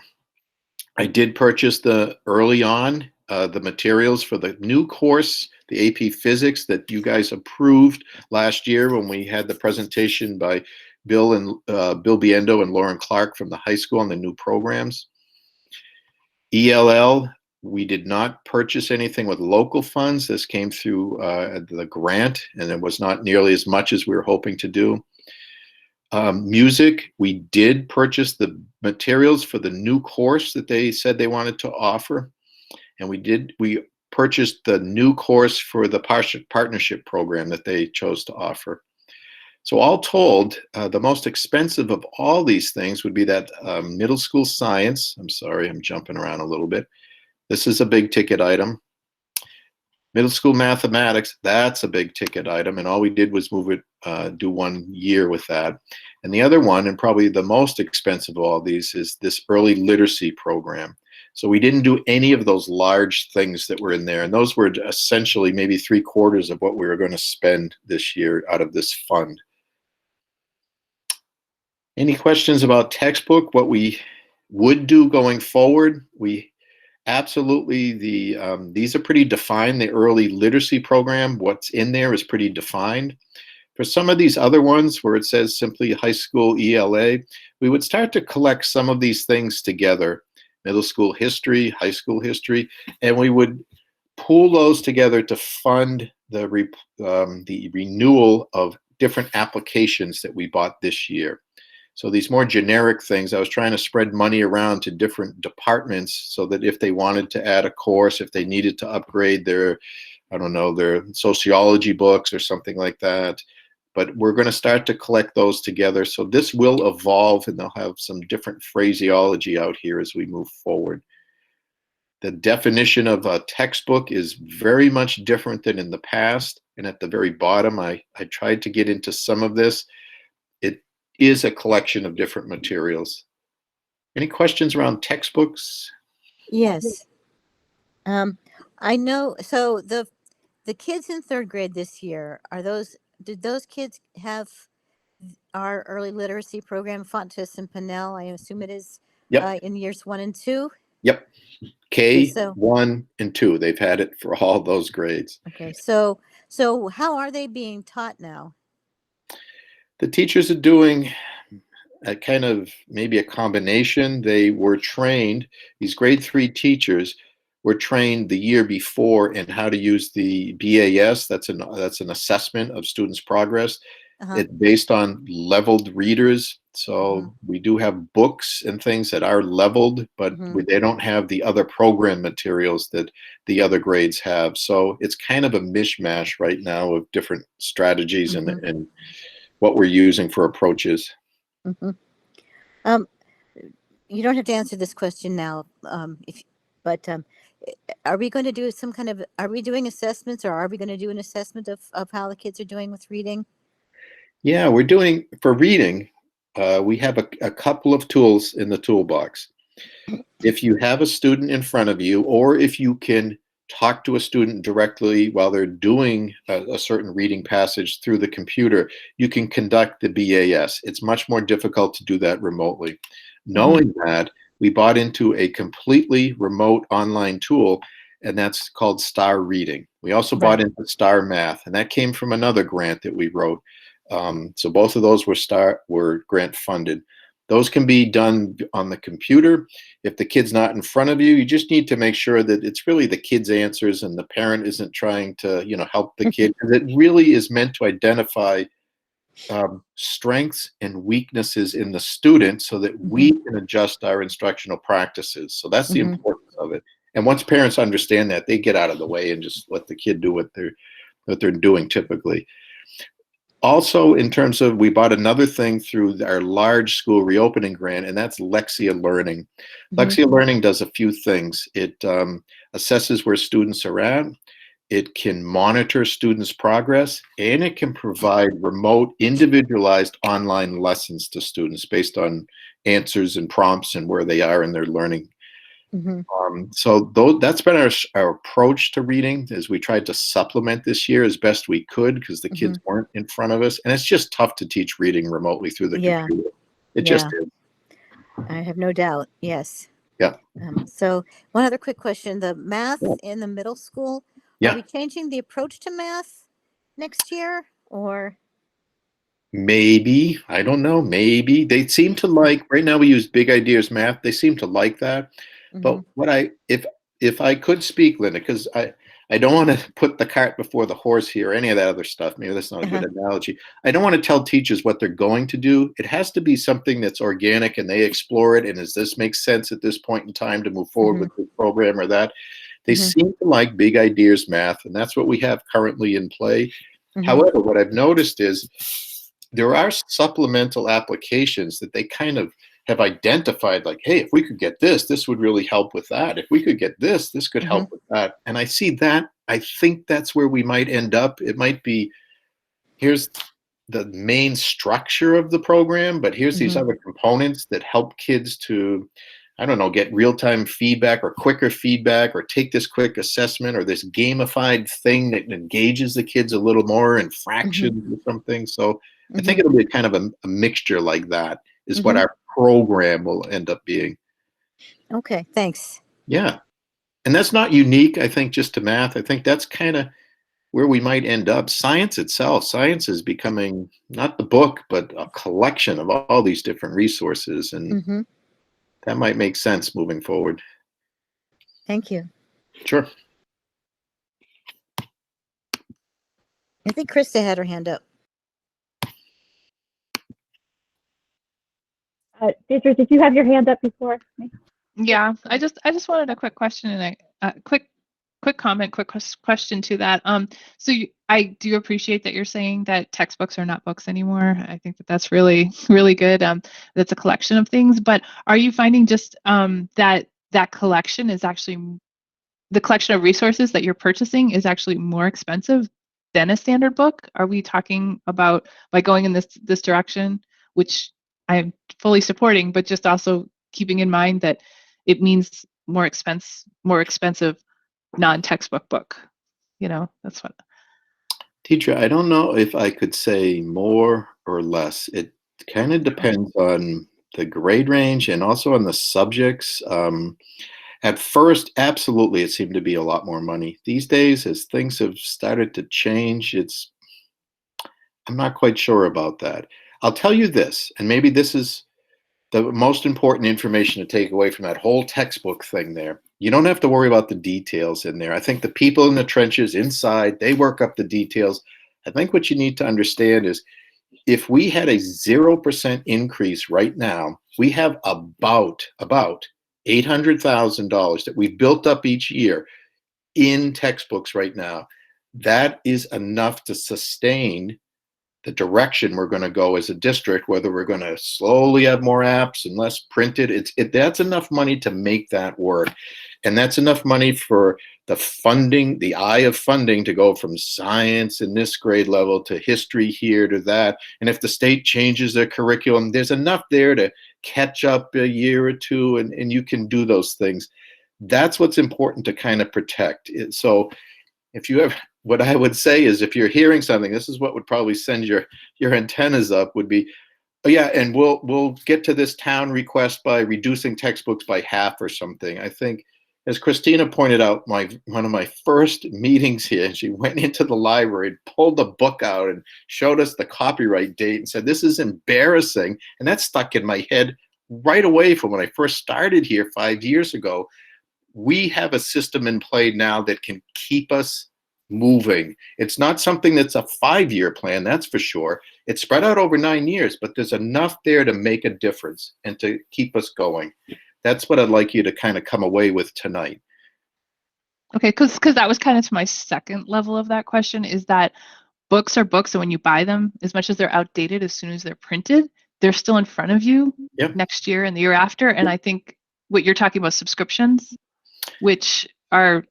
I did purchase early on the materials for the new course, the AP Physics that you guys approved last year when we had the presentation by Bill Biendo and Lauren Clark from the high school on the new programs. ELL, we did not purchase anything with local funds. This came through the grant, and it was not nearly as much as we were hoping to do. Music, we did purchase the materials for the new course that they said they wanted to offer. And we purchased the new course for the partnership program that they chose to offer. So all told, the most expensive of all these things would be that middle school science. I'm sorry, I'm jumping around a little bit. This is a big ticket item. Middle school mathematics, that's a big ticket item, and all we did was move it, do 1 year with that. And the other one, and probably the most expensive of all these, is this early literacy program. So we didn't do any of those large things that were in there, and those were essentially maybe 3/4 of what we were going to spend this year out of this fund. Any questions about textbook, what we would do going forward? We absolutely, these are pretty defined. The early literacy program, what's in there is pretty defined. For some of these other ones where it says simply high school ELA, we would start to collect some of these things together, middle school history, high school history, and we would pool those together to fund the renewal of different applications that we bought this year. So these more generic things, I was trying to spread money around to different departments so that if they wanted to add a course, if they needed to upgrade their, I don't know, their sociology books or something like that. But we're going to start to collect those together. So this will evolve, and they'll have some different phraseology out here as we move forward. The definition of a textbook is very much different than in the past. And at the very bottom, I tried to get into some of this. It is a collection of different materials. Any questions around textbooks? Yes. I know. So the kids in third grade this year, did those kids have our early literacy program, Fontes and Pinnell? I assume it is. Yep. In years 1 and 2. Yep. Okay, K1 and 2. They've had it for all those grades. Okay. So how are they being taught now? The teachers are doing a kind of maybe a combination. They were trained, these grade 3 teachers were trained the year before in how to use the BAS. That's an assessment of students' progress. It's based on leveled readers. So we do have books and things that are leveled, but they don't have the other program materials that the other grades have. So it's kind of a mishmash right now of different strategies and what we're using for approaches. You don't have to answer this question now, but are we going to do are we doing assessments, or are we going to do an assessment of how the kids are doing with reading? Yeah, we're doing, for reading, we have a couple of tools in the toolbox. If you have a student in front of you, or if you can talk to a student directly while they're doing a certain reading passage through the computer, you can conduct the BAS. It's much more difficult to do that remotely. Knowing that, we bought into a completely remote online tool, and that's called Star Reading. We also bought into Star Math, and that came from another grant that we wrote. So both of those were grant funded. Those can be done on the computer. If the kid's not in front of you, you just need to make sure that it's really the kid's answers and the parent isn't trying to, help the kid. Because it really is meant to identify strengths and weaknesses in the student so that we can adjust our instructional practices. So that's the importance of it. And once parents understand that, they get out of the way and just let the kid do what they're doing typically. Also, in terms of, we bought another thing through our large school reopening grant, and that's Lexia Learning. Lexia Learning does a few things. It assesses where students are at. It can monitor students' progress, and it can provide remote, individualized online lessons to students based on answers and prompts and where they are in their learning. So that's been our approach to reading, is we tried to supplement this year as best we could because the kids weren't in front of us. And it's just tough to teach reading remotely through the Yeah. computer. It just is. I have no doubt. Yes. Yeah. So one other quick question: the math in the middle school. Yeah. Are we changing the approach to math next year, or? Maybe, I don't know. Maybe they seem to like, right now we use Big Ideas Math. They seem to like that. But what if I could speak, Linda, because I don't want to put the cart before the horse here, or any of that other stuff. Maybe that's not a good analogy. I don't want to tell teachers what they're going to do. It has to be something that's organic and they explore it. And does this make sense at this point in time to move forward with the program or that? They seem to like Big Ideas Math, and that's what we have currently in play. However, what I've noticed is there are supplemental applications that they kind of have identified, like, hey, if we could get this, this would really help with that. If we could get this, this could help with that. And I see that. I think that's where we might end up. It might be, here's the main structure of the program, but here's these other components that help kids to, I don't know, get real-time feedback or quicker feedback, or take this quick assessment, or this gamified thing that engages the kids a little more in fractions or something. So I think it'll be kind of a mixture like that is what our program will end up being. Okay, thanks. Yeah. And that's not unique, I think, just to math. I think that's kind of where we might end up. Science itself, science is becoming not the book, but a collection of all these different resources. And that might make sense moving forward. Thank you. Sure. I think Krista had her hand up. Deidre, did you have your hand up before me? Yeah, I just wanted a quick question and a quick comment, quick question to that. So I do appreciate that you're saying that textbooks are not books anymore. I think that that's really, really good. That's a collection of things. But are you finding just that collection is actually, the collection of resources that you're purchasing is actually more expensive than a standard book? Are we talking about, by going in this direction, which I'm fully supporting, but just also keeping in mind that it means more expensive non-textbook book? You know, that's what. Teacher, I don't know if I could say more or less. It kind of depends on the grade range and also on the subjects. At first, absolutely, it seemed to be a lot more money. These days, as things have started to change, I'm not quite sure about that. I'll tell you this, and maybe this is the most important information to take away from that whole textbook thing there. You don't have to worry about the details in there. I think the people in the trenches inside, they work up the details. I think what you need to understand is, if we had a 0% increase right now, we have about $800,000 that we've built up each year in textbooks right now. That is enough to sustain the direction we're going to go as a district, whether we're going to slowly have more apps and less printed. That's enough money to make that work. And that's enough money for the funding, the eye of funding, to go from science in this grade level to history here to that. And if the state changes their curriculum, there's enough there to catch up a year or two, and you can do those things. That's what's important to kind of protect. So if you have, what I would say is, if you're hearing something, this is what would probably send your antennas up, would be, oh yeah, and we'll get to this town request by reducing textbooks by half or something. I think, as Christina pointed out, one of my first meetings here, she went into the library, pulled the book out and showed us the copyright date and said, this is embarrassing. And that stuck in my head right away from when I first started here 5 years ago. We have a system in play now that can keep us moving. It's not something that's a 5-year plan, that's for sure. It's spread out over 9 years, but there's enough there to make a difference and to keep us going. That's what I'd like you to kind of come away with tonight. Okay, because that was kind of to my second level of that question, is that books are books, and when you buy them, as much as they're outdated, as soon as they're printed, they're still in front of you Yep. next year and the year after. And I think what you're talking about, subscriptions, which are,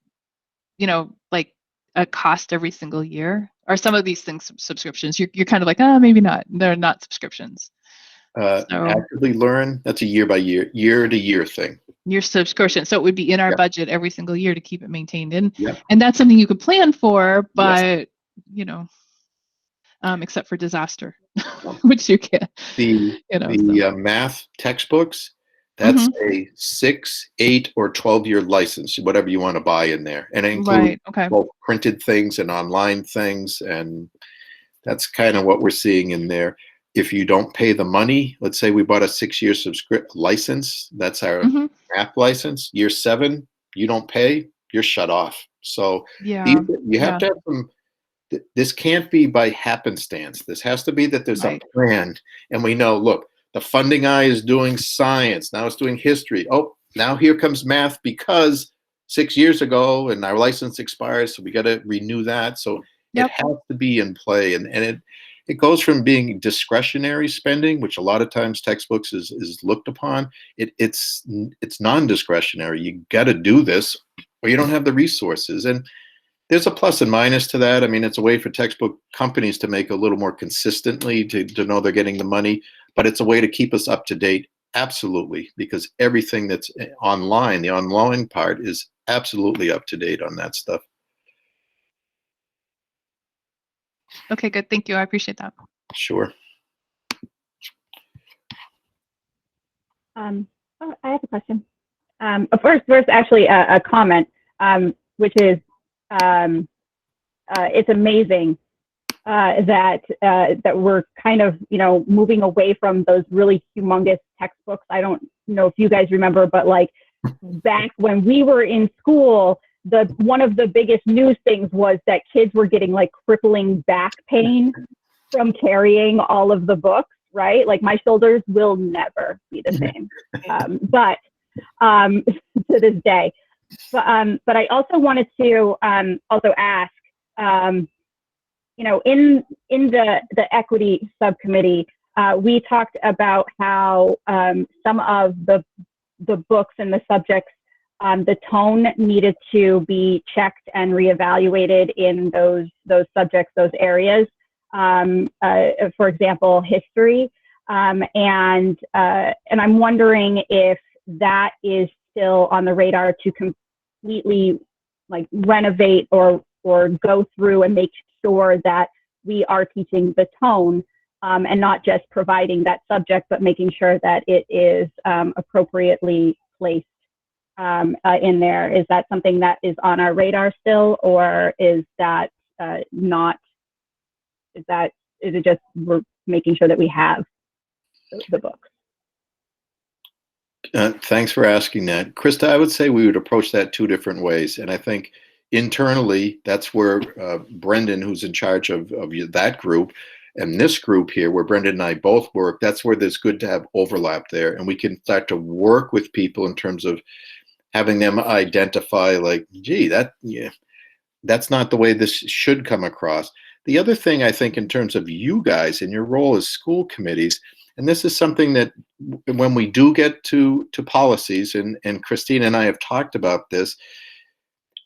like a cost every single year, are some of these things subscriptions. You're kind of like, maybe not. They're not subscriptions. So Actively Learn, that's a year to year thing. your subscription. So it would be in our Yep. budget every single year to keep it maintained. And Yep. and that's something you could plan for, Yes. but except for disaster, which you can't. Math textbooks, that's a 6, 8, or 12-year license, whatever you want to buy in there, and it includes Right. Okay. both printed things and online things, and that's kind of what we're seeing in there. If you don't pay the money, let's say we bought a 6-year license, that's our math license. Year 7, you don't pay, you're shut off. So Yeah. you have to have some. This can't be by happenstance. This has to be that there's Right. a plan, and we know. Look, the funding eye is doing science. Now it's doing history. Oh, now here comes math because 6 years ago, and our license expires, so we got to renew that. So Yep. it has to be in play, and it goes from being discretionary spending, which a lot of times textbooks is looked upon. It's non-discretionary. You got to do this, or you don't have the resources. And there's a plus and minus to that. I mean, it's a way for textbook companies to make a little more consistently to know they're getting the money, but it's a way to keep us up to date. Absolutely, because everything that's online, the online part, is absolutely up to date on that stuff. Okay, good. Thank you. I appreciate that. Sure. I have a question. First, actually, a comment, which is it's amazing that we're kind of moving away from those really humongous textbooks. I don't know if you guys remember, but like back when we were in school, one of the biggest news things was that kids were getting like crippling back pain from carrying all of the books, right? Like my shoulders will never be the same, but to this day. But I also wanted to also ask, in the equity subcommittee, we talked about how some of the books and the subjects, the tone needed to be checked and reevaluated in those subjects, those areas. For example, history, and I'm wondering if that is still on the radar to completely like renovate or go through and make sure that we are teaching the tone and not just providing that subject, but making sure that it is appropriately placed in there. Is that something that is on our radar still, or is that not? Is it just we're making sure that we have the books? Thanks for asking that, Krista. I would say we would approach that 2 different ways, and I think internally that's where Brendan, who's in charge of that group, and this group here, where Brendan and I both work, that's where there's good to have overlap there, and we can start to work with people in terms of having them identify, like, gee, that's not the way this should come across. The other thing I think in terms of you guys and your role as school committees, and this is something that when we do get to policies, and Christine and I have talked about this,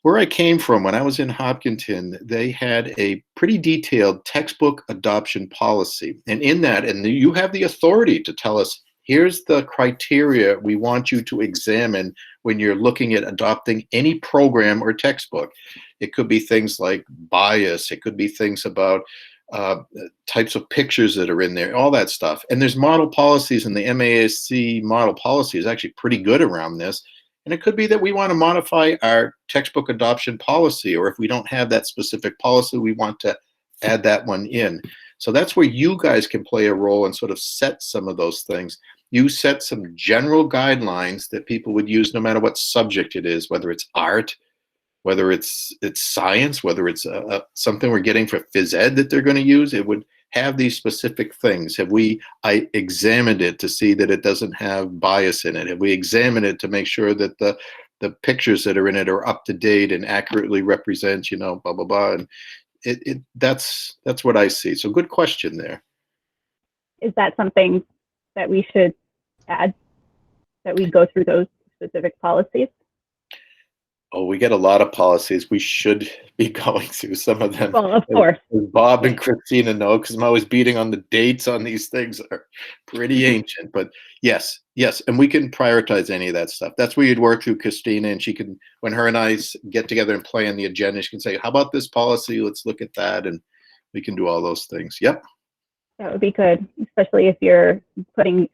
where I came from when I was in Hopkinton, they had a pretty detailed textbook adoption policy. And in that, and you have the authority to tell us, here's the criteria we want you to examine when you're looking at adopting any program or textbook. It could be things like bias. It could be things about types of pictures that are in there, all that stuff. And there's model policies, and the MASC model policy is actually pretty good around this. And it could be that we want to modify our textbook adoption policy, or if we don't have that specific policy, we want to add that one in. So that's where you guys can play a role and sort of set some of those things. You set some general guidelines that people would use no matter what subject it is, whether it's art, whether it's science, whether it's something we're getting for phys ed that they're going to use. It would have these specific things. I examined it to see that it doesn't have bias in it? Have we examined it to make sure that the pictures that are in it are up to date and accurately represent, blah, blah, blah. And That's what I see. So good question there. Is that something that we should add, that we go through those specific policies? Oh, we get a lot of policies. We should be going through some of them. Well, of course. As Bob and Christina know, because I'm always beating on the dates on these things are pretty ancient. But yes, and we can prioritize any of that stuff. That's where you'd work through Christina, and she can, when her and I get together and play on the agenda, she can say, "How about this policy? Let's look at that," and we can do all those things. Yep. That would be good, especially if you're putting,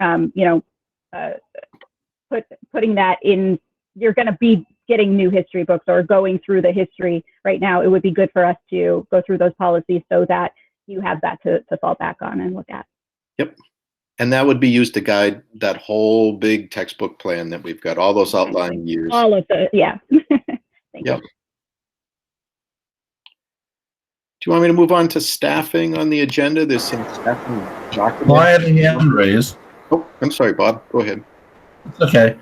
putting that in. You're going to be getting new history books or going through the history right now. It would be good for us to go through those policies so that you have that to fall back on and look at. Yep. And that would be used to guide that whole big textbook plan that we've got, all those outlying years. All of the, yeah. Thank you. Do you want me to move on to staffing on the agenda? There's some staffing documents. Well, I had a hand raised. Oh, I'm sorry, Bob. Go ahead. It's okay.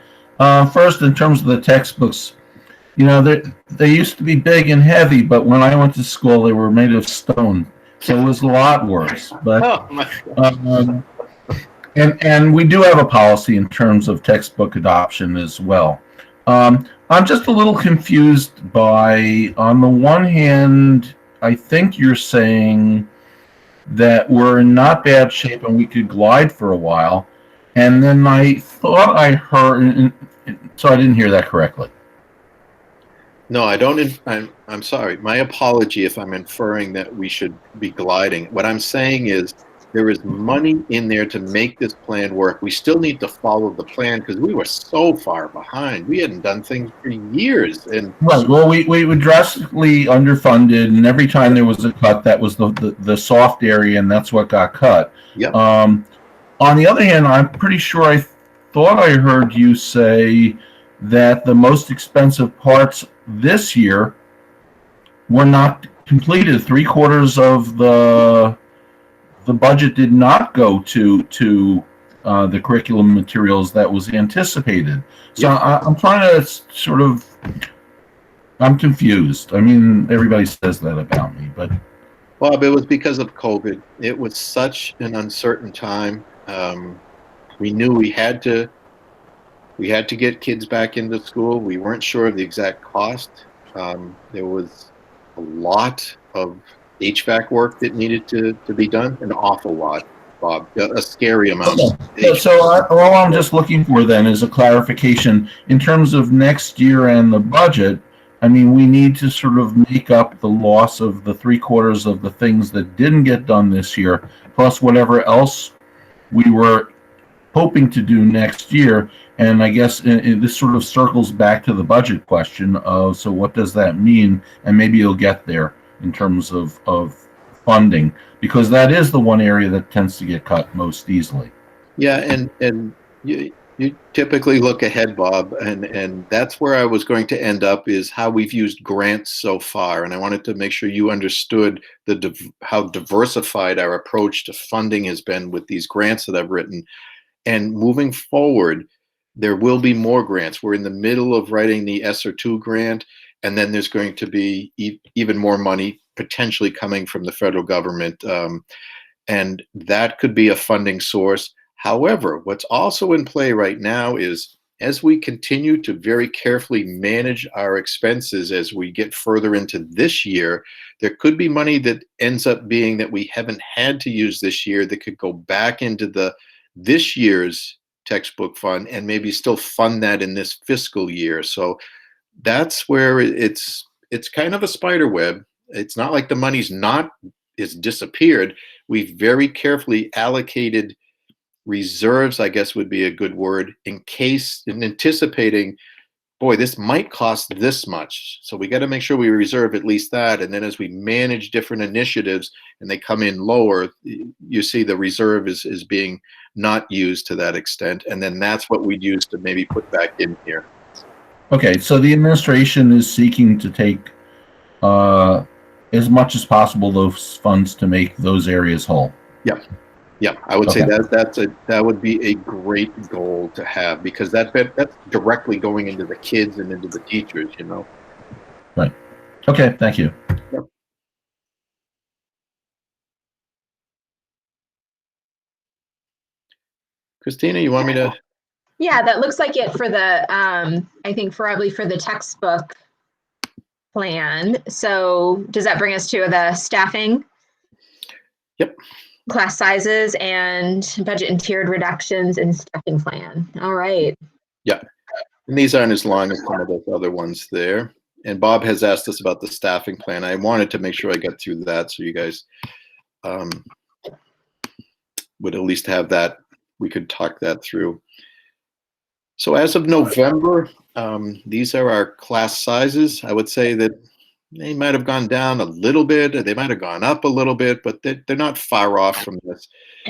First, in terms of the textbooks, they used to be big and heavy, but when I went to school, they were made of stone, so it was a lot worse. But Oh, my God. and we do have a policy in terms of textbook adoption as well. I'm just a little confused by, on the one hand, I think you're saying that we're in not bad shape and we could glide for a while. And then I thought I heard, so I didn't hear that correctly. No, I don't. I'm sorry. My apology if I'm inferring that we should be gliding. What I'm saying is there is money in there to make this plan work. We still need to follow the plan because we were so far behind. We hadn't done things for years. And right. Well, we were drastically underfunded, and every time there was a cut, that was the soft area, and that's what got cut. Yep. On the other hand, I'm pretty sure I thought I heard you say that the most expensive parts this year were not completed. 3/4 of the budget did not go to the curriculum materials that was anticipated. So yep. I'm trying to sort of, I'm confused. I mean, everybody says that about me, but. Bob, it was because of COVID. It was such an uncertain time. We knew we had to get kids back into school. We weren't sure of the exact cost. There was a lot of HVAC work that needed to be done, an awful lot, Bob, a scary amount. Okay. So all I'm just looking for then is a clarification in terms of next year and the budget. I mean, we need to sort of make up the loss of the 3/4 of the things that didn't get done this year, plus whatever else we were hoping to do next year. And I guess this sort of circles back to the budget question of, so what does that mean? And maybe you'll get there in terms of funding, because that is the one area that tends to get cut most easily. Yeah, and you typically look ahead, Bob, and that's where I was going to end up, is how we've used grants so far. And I wanted to make sure you understood how diversified our approach to funding has been with these grants that I've written. And moving forward, there will be more grants. We're in the middle of writing the ESSER II grant, and then there's going to be even more money potentially coming from the federal government. And that could be a funding source. However, what's also in play right now is, as we continue to very carefully manage our expenses as we get further into this year, there could be money that ends up being that we haven't had to use this year that could go back into this year's textbook fund and maybe still fund that in this fiscal year. So that's where it's kind of a spider web. It's not like the money's it's disappeared. We've very carefully allocated reserves, I guess would be a good word, in anticipating, boy, this might cost this much. So we got to make sure we reserve at least that. And then as we manage different initiatives and they come in lower, you see the reserve is being not used to that extent. And then that's what we'd use to maybe put back in here. Okay, so the administration is seeking to take as much as possible those funds to make those areas whole. Yep. Yeah, I would say that would be a great goal to have, because that's directly going into the kids and into the teachers, Right. Okay, thank you. Yep. Christina, you want me to? Yeah, that looks like it for the, I think probably for the textbook plan. So does that bring us to the staffing? Yep. Class sizes and budget and tiered reductions and staffing plan. All right. Yeah. And these aren't as long as some of those other ones there. And Bob has asked us about the staffing plan. I wanted to make sure I got through that so you guys would at least have that. We could talk that through. So as of November, these are our class sizes. I would say that they might have gone down a little bit, or they might have gone up a little bit, but they're not far off from this.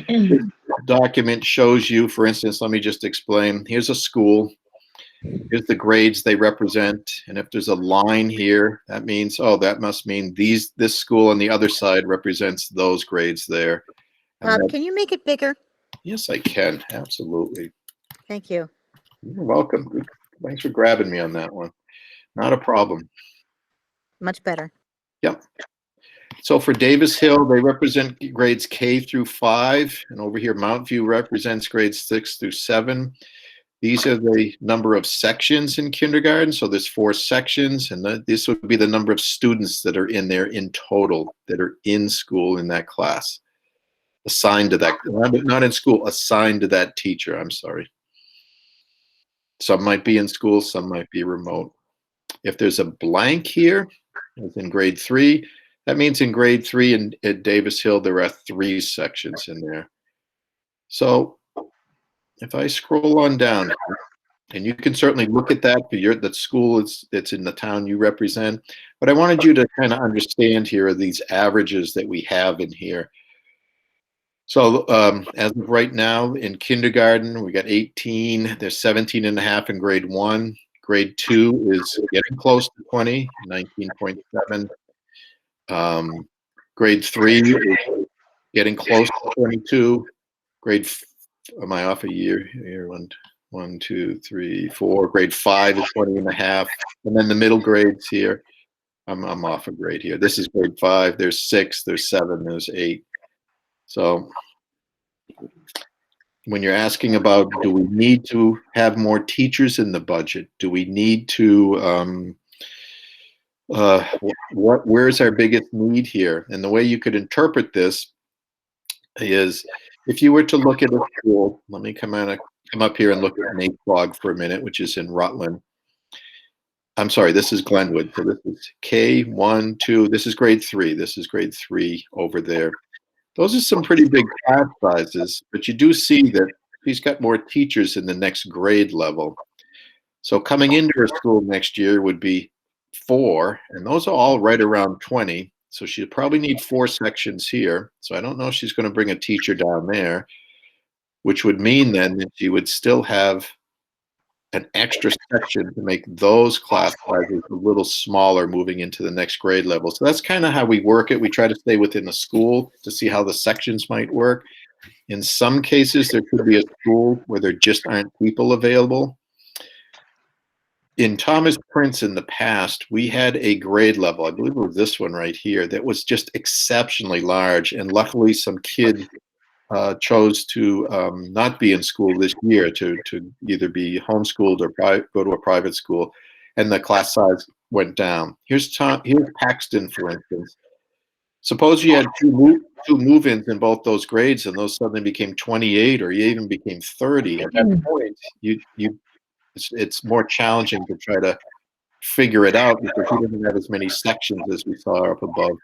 This document shows you, for instance, let me just explain. Here's a school. Here's the grades they represent. And if there's a line here, that means, oh, that must mean this school on the other side represents those grades there. And Can you make it bigger? yes, I can. Absolutely. Thank you. You're welcome. Thanks for grabbing me on that one. Not a problem. Much better. Yep. So for Davis Hill, they represent grades K through 5. And over here, Mount View represents grades 6 through 7. These are the number of sections in kindergarten. So there's 4 sections, and this would be the number of students that are in there in total that are in school in that class. Assigned to that, not in school, assigned to that teacher, I'm sorry. Some might be in school, some might be remote. If there's a blank here, as in grade 3, that means in grade 3 at Davis Hill, there are 3 sections in there. So if I scroll on down, and you can certainly look at that for that school that's in the town you represent, but I wanted you to kind of understand here are these averages that we have in here. So as of right now in kindergarten, we got 18, there's 17 and a half in grade 1. Grade 2 is getting close to 20, 19.7. Grade 3 is getting close to 22. Am I off a year here? 1, 2, 3, 4. Grade 5 is 20 and a half. And then the middle grades here, I'm off a grade here. This is grade 5. There's 6, there's 7, there's 8. So when you're asking about, do we need to have more teachers in the budget? Do we need to, where's our biggest need here? And the way you could interpret this is, if you were to look at a school, let me come up here and look at Naquag for a minute, which is in Rutland. I'm sorry, this is Glenwood. So this is K1, 2, this is grade 3. This is grade 3 over there. Those are some pretty big class sizes, but you do see that he's got more teachers in the next grade level. So coming into her school next year would be 4, and those are all right around 20. So she'd probably need 4 sections here. So I don't know if she's going to bring a teacher down there, which would mean then that she would still have an extra section to make those class sizes a little smaller moving into the next grade level. So that's kind of how we work it. We try to stay within the school to see how the sections might work. In some cases, there could be a school where there just aren't people available. In Thomas Prince in the past, we had a grade level, I believe it was this one right here, that was just exceptionally large. And luckily some kid chose to not be in school this year, to either be homeschooled or go to a private school, and the class size went down. Here's Paxton, for instance. Suppose you had two move-ins in both those grades, and those suddenly became 28, or you even became 30. At that point, it's more challenging to try to figure it out because he doesn't have as many sections as we saw up above.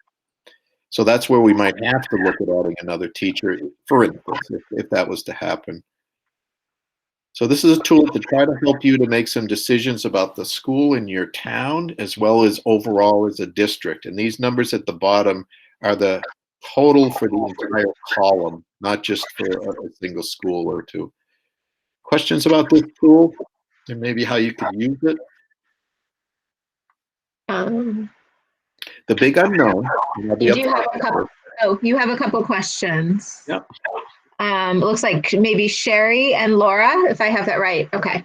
So that's where we might have to look at adding another teacher, for instance, if that was to happen. So this is a tool to try to help you to make some decisions about the school in your town, as well as overall as a district. And these numbers at the bottom are the total for the entire column, not just for a single school or two. Questions about this tool and maybe how you could use it? The big unknown. You do have a couple. Oh, you have a couple questions. Yep. It looks like maybe Sherry and Laura, if I have that right. Okay.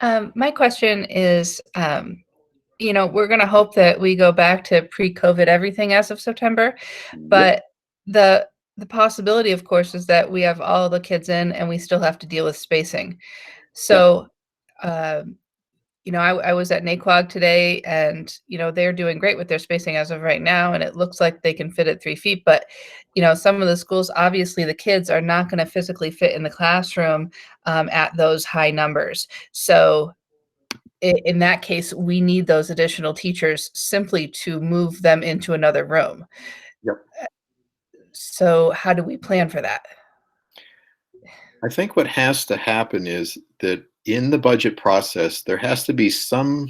My question is, we're going to hope that we go back to pre-COVID everything as of September, but the the possibility, of course, is that we have all the kids in and we still have to deal with spacing. So, you know, I was at NAQUAG today, and, you know, they're doing great with their spacing as of right now, and it looks like they can fit at 3 feet. But, you know, some of the schools, obviously, the kids are not going to physically fit in the classroom at those high numbers. So in that case, we need those additional teachers simply to move them into another room. Yep. So how do we plan for that? I think what has to happen is that in the budget process, there has to be some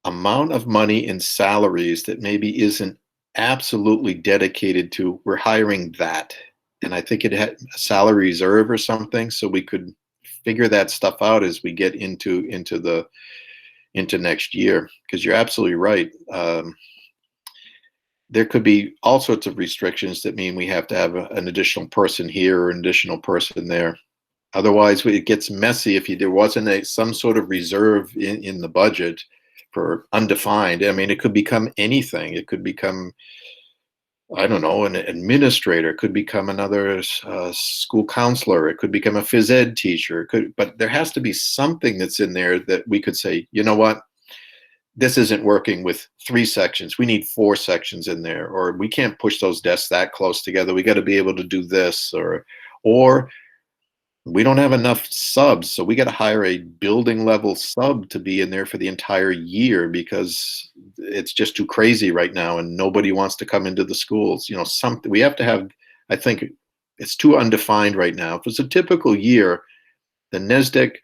amount of money in salaries that maybe isn't absolutely dedicated to, we're hiring that. And I think it had a salary reserve or something, so we could figure that stuff out as we get into next year. Because you're absolutely right. There could be all sorts of restrictions that mean we have to have an additional person here or an additional person there. Otherwise, it gets messy if there wasn't some sort of reserve in the budget for undefined. I mean, it could become anything. It could become, I don't know, an administrator. It could become another school counselor. It could become a phys ed teacher. But there has to be something that's in there that we could say, you know what? This isn't working with 3 sections. We need 4 sections in there, or we can't push those desks that close together. We got to be able to do this, or we don't have enough subs, so we got to hire a building level sub to be in there for the entire year because it's just too crazy right now and nobody wants to come into the schools. You know, something we have to have. I think it's too undefined right now. If it's a typical year, the NESDEC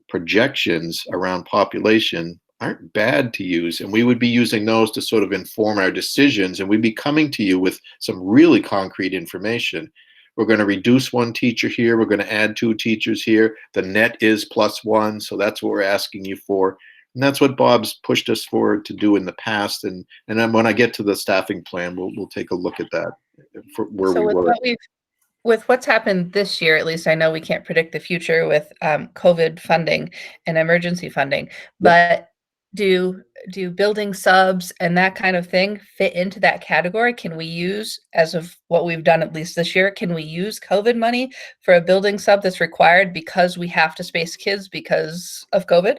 projections around population aren't bad to use, and we would be using those to sort of inform our decisions, and we'd be coming to you with some really concrete information. We're going to reduce 1 teacher here. We're going to add 2 teachers here. The net is +1, so that's what we're asking you for. And that's what Bob's pushed us forward to do in the past. And then when I get to the staffing plan, we'll take a look at that for where So we were. with what's happened this year, at least I know we can't predict the future with COVID funding and emergency funding, but do building subs and that kind of thing fit into that category? Can we use, as of what we've done at least this year, can we use COVID money for a building sub that's required because we have to space kids because of COVID?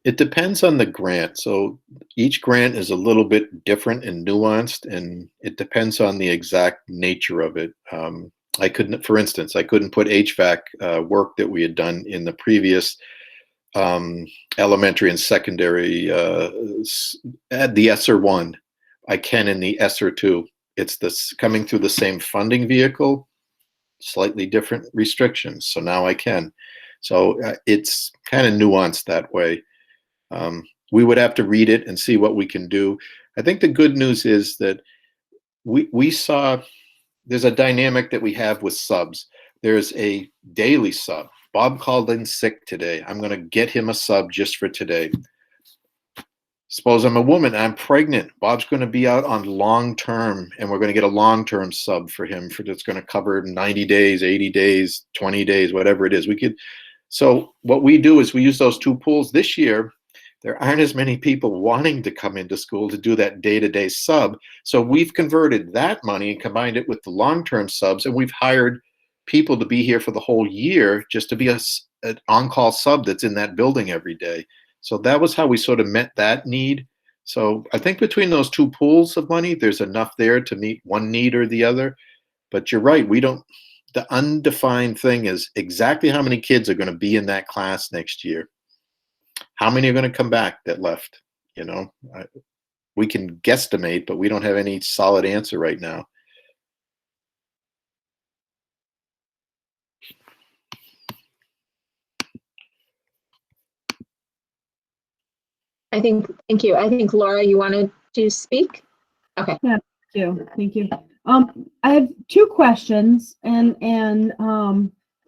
It depends on the grant. So each grant is a little bit different and nuanced, and it depends on the exact nature of it. I couldn't, for instance, I couldn't put HVAC work that we had done in the previous elementary and secondary at the ESSER 1. I can in the ESSER 2. It's this coming through the same funding vehicle, slightly different restrictions. So now I can. So it's kind of nuanced that way. We would have to read it and see what we can do. I think the good news is that we saw there's a dynamic that we have with subs. There's a daily sub. Bob called in sick today. I'm going to get him a sub just for today. Suppose I'm a woman, I'm pregnant. Bob's going to be out on long-term, and we're going to get a long-term sub for him that's going to cover 90 days, 80 days, 20 days, whatever it is. So what we do is we use those 2 pools. This year, there aren't as many people wanting to come into school to do that day-to-day sub. So we've converted that money and combined it with the long-term subs, and we've hired people to be here for the whole year just to be an on-call sub that's in that building every day. So that was how we sort of met that need. So I think between those 2 pools of money, there's enough there to meet one need or the other. But you're right, the undefined thing is exactly how many kids are going to be in that class next year. How many are going to come back that left? You know, we can guesstimate, but we don't have any solid answer right now. Thank you. I think Laura, you wanted to speak? Okay. Yeah, thank you. I have 2 questions, and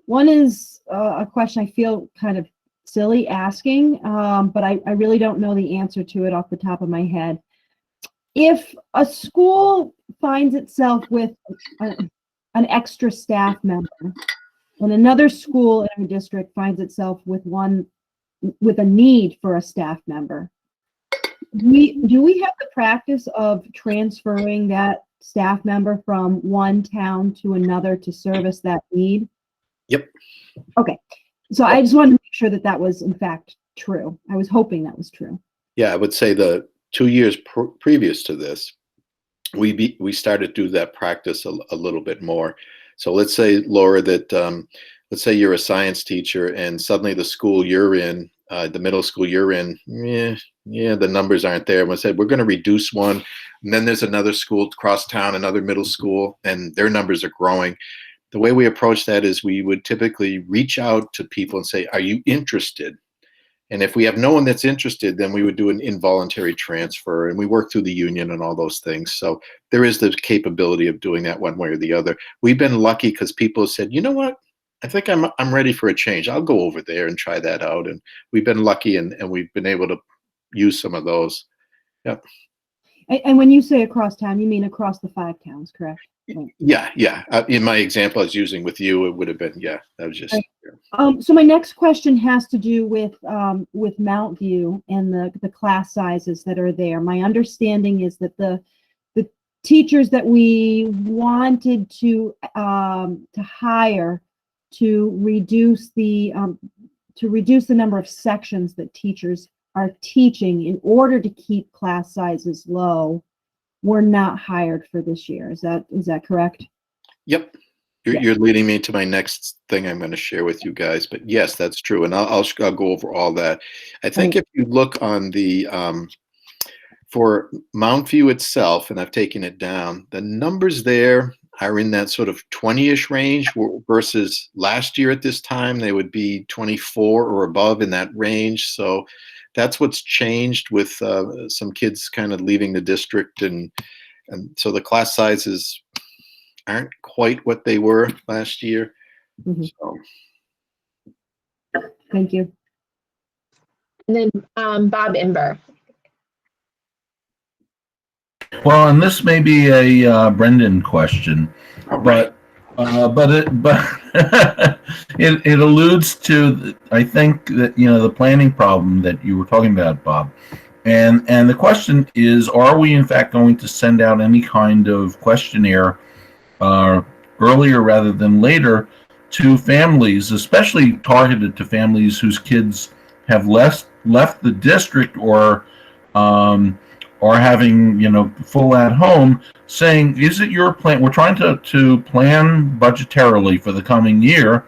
one is a question I feel kind of silly asking, but I really don't know the answer to it off the top of my head. If a school finds itself with an extra staff member, and another school in our district finds itself with a need for a staff member, do we have the practice of transferring that staff member from one town to another to service that need? Yep. Okay. So I just wanted to make sure that that was in fact true. I was hoping that was true. Yeah, I would say the 2 years previous to this, we started to do that practice a little bit more. So let's say, Laura, that let's say you're a science teacher and suddenly the school you're in, the middle school you're in, the numbers aren't there. We said we're going to reduce one, and then there's another school across town, another middle school, and their numbers are growing. The way we approach that is we would typically reach out to people and say, "Are you interested?" And if we have no one that's interested, then we would do an involuntary transfer, and we work through the union and all those things. So there is the capability of doing that one way or the other. We've been lucky because people have said, "You know what? I think I'm ready for a change. I'll go over there and try that out." And we've been lucky, and we've been able to use some of those. Yep. And when you say across town, you mean across the 5 towns, correct? Yeah. In my example I was using with you, it would have been, that was just. So my next question has to do with Mount View and the class sizes that are there. My understanding is that the teachers that we wanted to hire to reduce the number of sections that teachers are teaching in order to keep class sizes low were not hired for this year. Is that correct? Yep. You're leading me to my next thing I'm going to share with you guys. But yes, that's true. And I'll go over all that. I think if you look on the, for Mount View itself, and I've taken it down, the numbers there are in that sort of 20-ish range versus last year at this time, they would be 24 or above in that range. So that's what's changed with some kids kind of leaving the district. And so the class sizes aren't quite what they were last year. Mm-hmm. So. Thank you. And then Bob Imber. Well, and this may be a Brendan question, but it alludes to, I think, that the planning problem that you were talking about, Bob, and the question is, are we in fact going to send out any kind of questionnaire earlier rather than later to families, especially targeted to families whose kids have left the district or having full at home, saying, is it your plan? We're trying to plan budgetarily for the coming year,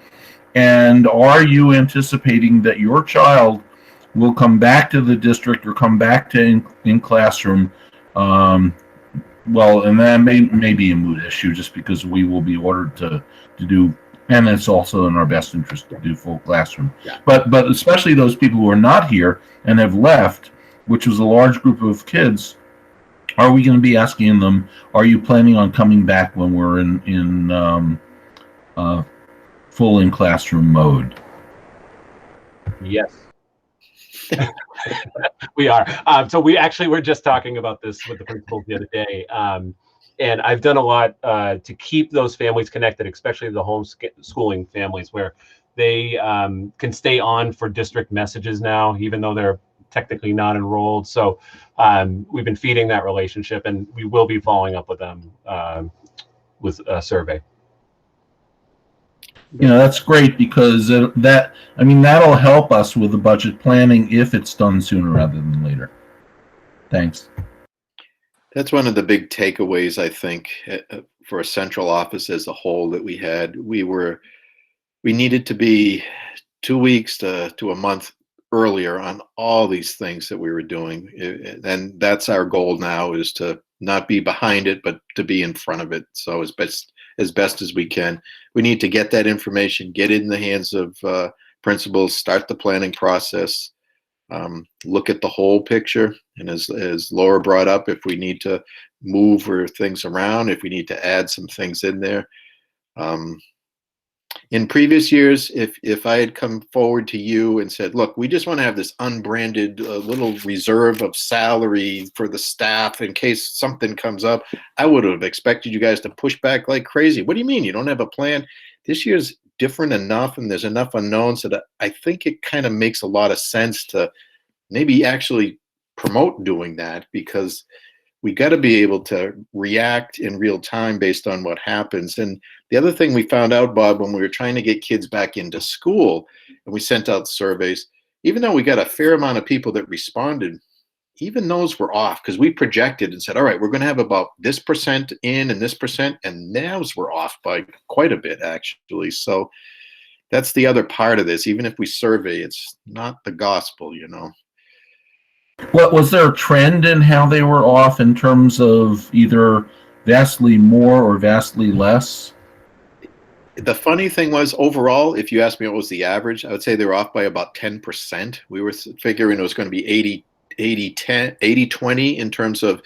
and are you anticipating that your child will come back to the district or come back to in classroom? Well, and that may be a mood issue, just because we will be ordered to do, and it's also in our best interest to do full classroom. Yeah. But especially those people who are not here and have left, which was a large group of kids, are we going to be asking them, are you planning on coming back when we're in full in classroom mode? Yes. We are. So we actually were just talking about this with the principals the other day. And I've done a lot to keep those families connected, especially the homeschooling families, where they can stay on for district messages now, even though they're technically not enrolled. So we've been feeding that relationship, and we will be following up with them with a survey. That's great, because that'll help us with the budget planning if it's done sooner rather than later. Thanks. That's one of the big takeaways, I think, for a central office as a whole that we had. We needed to be 2 weeks to a month earlier on all these things that we were doing. And that's our goal now, is to not be behind it, but to be in front of it. So as best as we can. We need to get that information, get it in the hands of principals, start the planning process, look at the whole picture. And as Laura brought up, if we need to move things around, if we need to add some things in there. In previous years, if I had come forward to you and said, look, we just want to have this unbranded little reserve of salary for the staff in case something comes up, I would have expected you guys to push back like crazy. What do you mean you don't have a plan? This year's different enough, and there's enough unknowns that I think it kind of makes a lot of sense to maybe actually promote doing that, because we got to be able to react in real time based on what happens. And the other thing we found out, Bob, when we were trying to get kids back into school and we sent out surveys, even though we got a fair amount of people that responded, even those were off because we projected and said, all right, we're going to have about this percent in and this percent, and those were off by quite a bit, actually. So that's the other part of this. Even if we survey, it's not the gospel, you know. What was there a trend in how they were off in terms of either vastly more or vastly less? The funny thing was, overall, if you asked me what was the average, I would say they were off by about 10%. We were figuring it was going to be 80-20 in terms of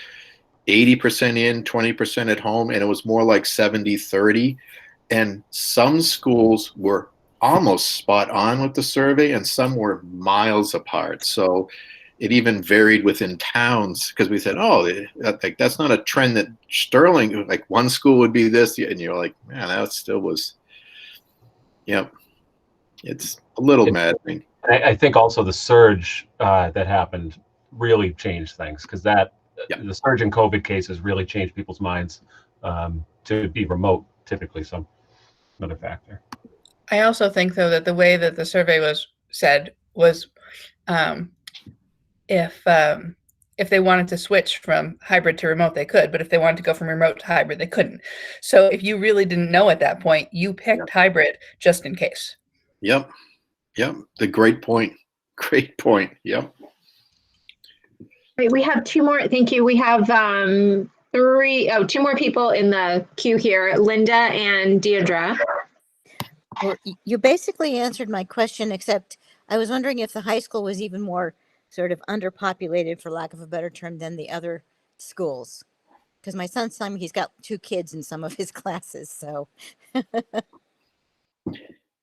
80% in, 20% at home, and it was more like 70-30. And some schools were almost spot on with the survey, and some were miles apart. So it even varied within towns because we said, oh, like that's not a trend that Sterling, like one school would be this, and you're like, man, that still was, yeah, it's a little maddening. I think also the surge that happened really changed things because the surge in COVID cases really changed people's minds to be remote typically. So another factor. I also think, though, that the way that the survey was said was if they wanted to switch from hybrid to remote, they could, but if they wanted to go from remote to hybrid, they couldn't. So if you really didn't know at that point, you picked hybrid just in case. Yep. The great point. Great point. Yep. Great. We have two more. Thank you. We have two more people in the queue here, Linda and Deirdre. Well, you basically answered my question, except I was wondering if the high school was even more sort of underpopulated, for lack of a better term, than the other schools. Because my son's he's got 2 kids in some of his classes, so.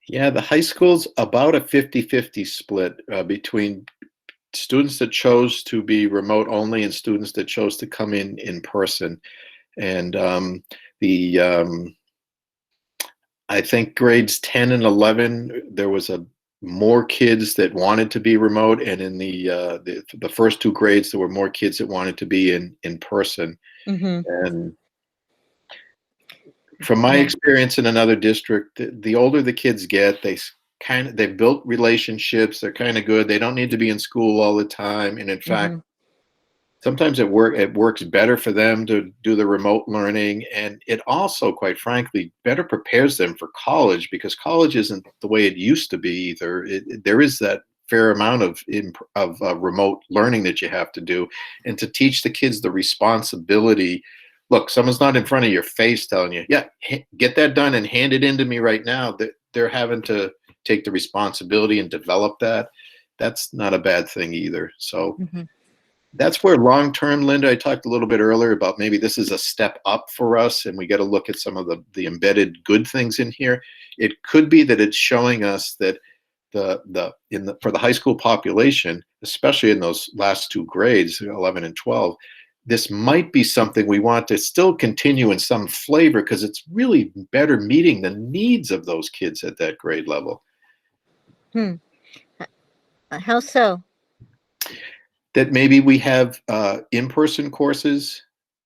Yeah, the high school's about a 50-50 split between students that chose to be remote only and students that chose to come in person. And I think grades 10 and 11, there was more kids that wanted to be remote, and in the first 2 grades, there were more kids that wanted to be in person. Mm-hmm. And from my experience in another district, the older the kids get, they've built relationships. They're kind of good. They don't need to be in school all the time. And in fact, sometimes it works better for them to do the remote learning. And it also, quite frankly, better prepares them for college, because college isn't the way it used to be either. There is that fair amount of remote learning that you have to do. And to teach the kids the responsibility. Look, someone's not in front of your face telling you, yeah, get that done and hand it in to me right now. They're having to take the responsibility and develop that. That's not a bad thing either. So that's where long-term, Linda, I talked a little bit earlier about maybe this is a step up for us, and we got to look at some of the embedded good things in here. It could be that it's showing us that for the high school population, especially in those last 2 grades, 11 and 12, this might be something we want to still continue in some flavor, because it's really better meeting the needs of those kids at that grade level. How so? That maybe we have in-person courses,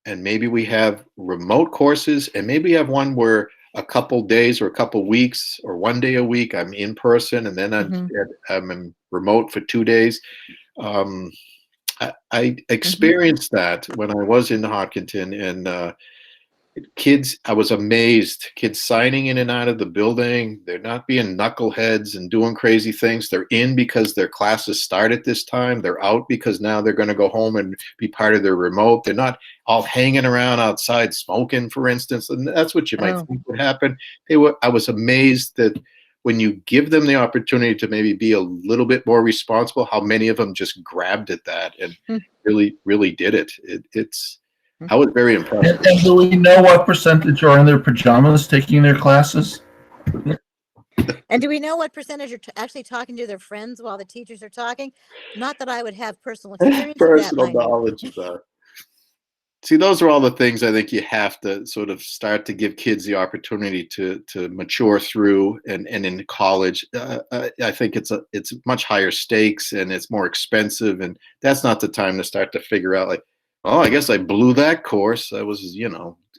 and maybe we have remote courses, and maybe we have one where a couple days or a couple weeks or 1 day a week I'm in person, and then I'm in remote for 2 days. I experienced that when I was in Hopkinton, and kids, I was amazed. Kids signing in and out of the building. They're not being knuckleheads and doing crazy things. They're in because their classes start at this time. They're out because now they're going to go home and be part of their remote. They're not all hanging around outside smoking, for instance. And that's what you might think would happen. I was amazed that when you give them the opportunity to maybe be a little bit more responsible, how many of them just grabbed at that and really did it. I was very impressed. And do we know what percentage are in their pajamas taking their classes? And do we know what percentage are actually talking to their friends while the teachers are talking? Not that I would have personal experience. Personal knowledge of that. See, those are all the things I think you have to sort of start to give kids the opportunity to mature through, and in college, I think it's much higher stakes and it's more expensive, and that's not the time to start to figure out, like, Oh, I guess I blew that course. I was,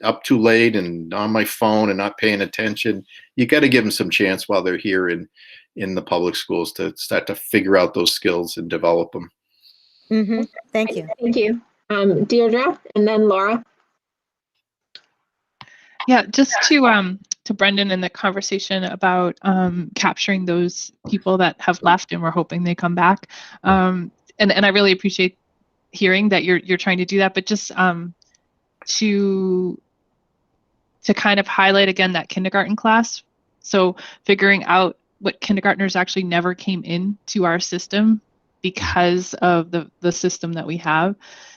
up too late and on my phone and not paying attention. You got to give them some chance while they're here in the public schools to start to figure out those skills and develop them. Mm-hmm. Thank you. Thank you. Deirdre, and then Laura. Yeah, just to Brendan and the conversation about capturing those people that have left and we're hoping they come back. And I really appreciate hearing that you're trying to do that, but just to kind of highlight again that kindergarten class. So figuring out what kindergartners actually never came into our system because of the system that we have.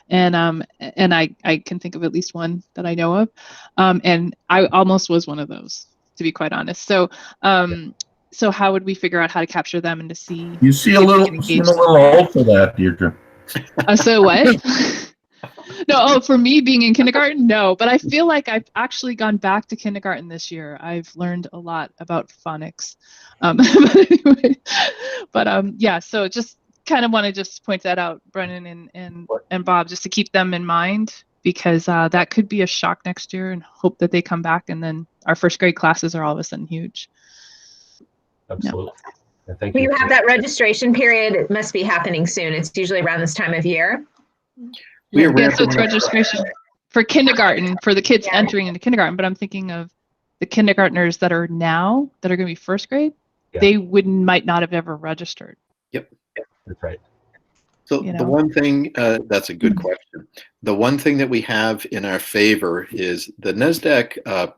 And I can think of at least one that I know of. And I almost was one of those, to be quite honest. So so how would we figure out how to capture them and to see You seem a little old for that, Deirdre. So what? No, for me being in kindergarten, no. But I feel like I've actually gone back to kindergarten this year. I've learned a lot about phonics. Yeah, so just kind of want to just point that out, Brennan and Bob, just to keep them in mind, because that could be a shock next year, and hope that they come back and then our first grade classes are all of a sudden huge. Absolutely. Yeah, thank Well, you. you have that registration period. It must be happening soon. It's usually around this time of year. We are so it's registration for kindergarten for the kids entering into kindergarten, but I'm thinking of the kindergartners that are now that are going to be first grade. Yeah. They might not have ever registered. Yep. That's right. So the one thing, that's a good question. The one thing that we have in our favor is the NSDAC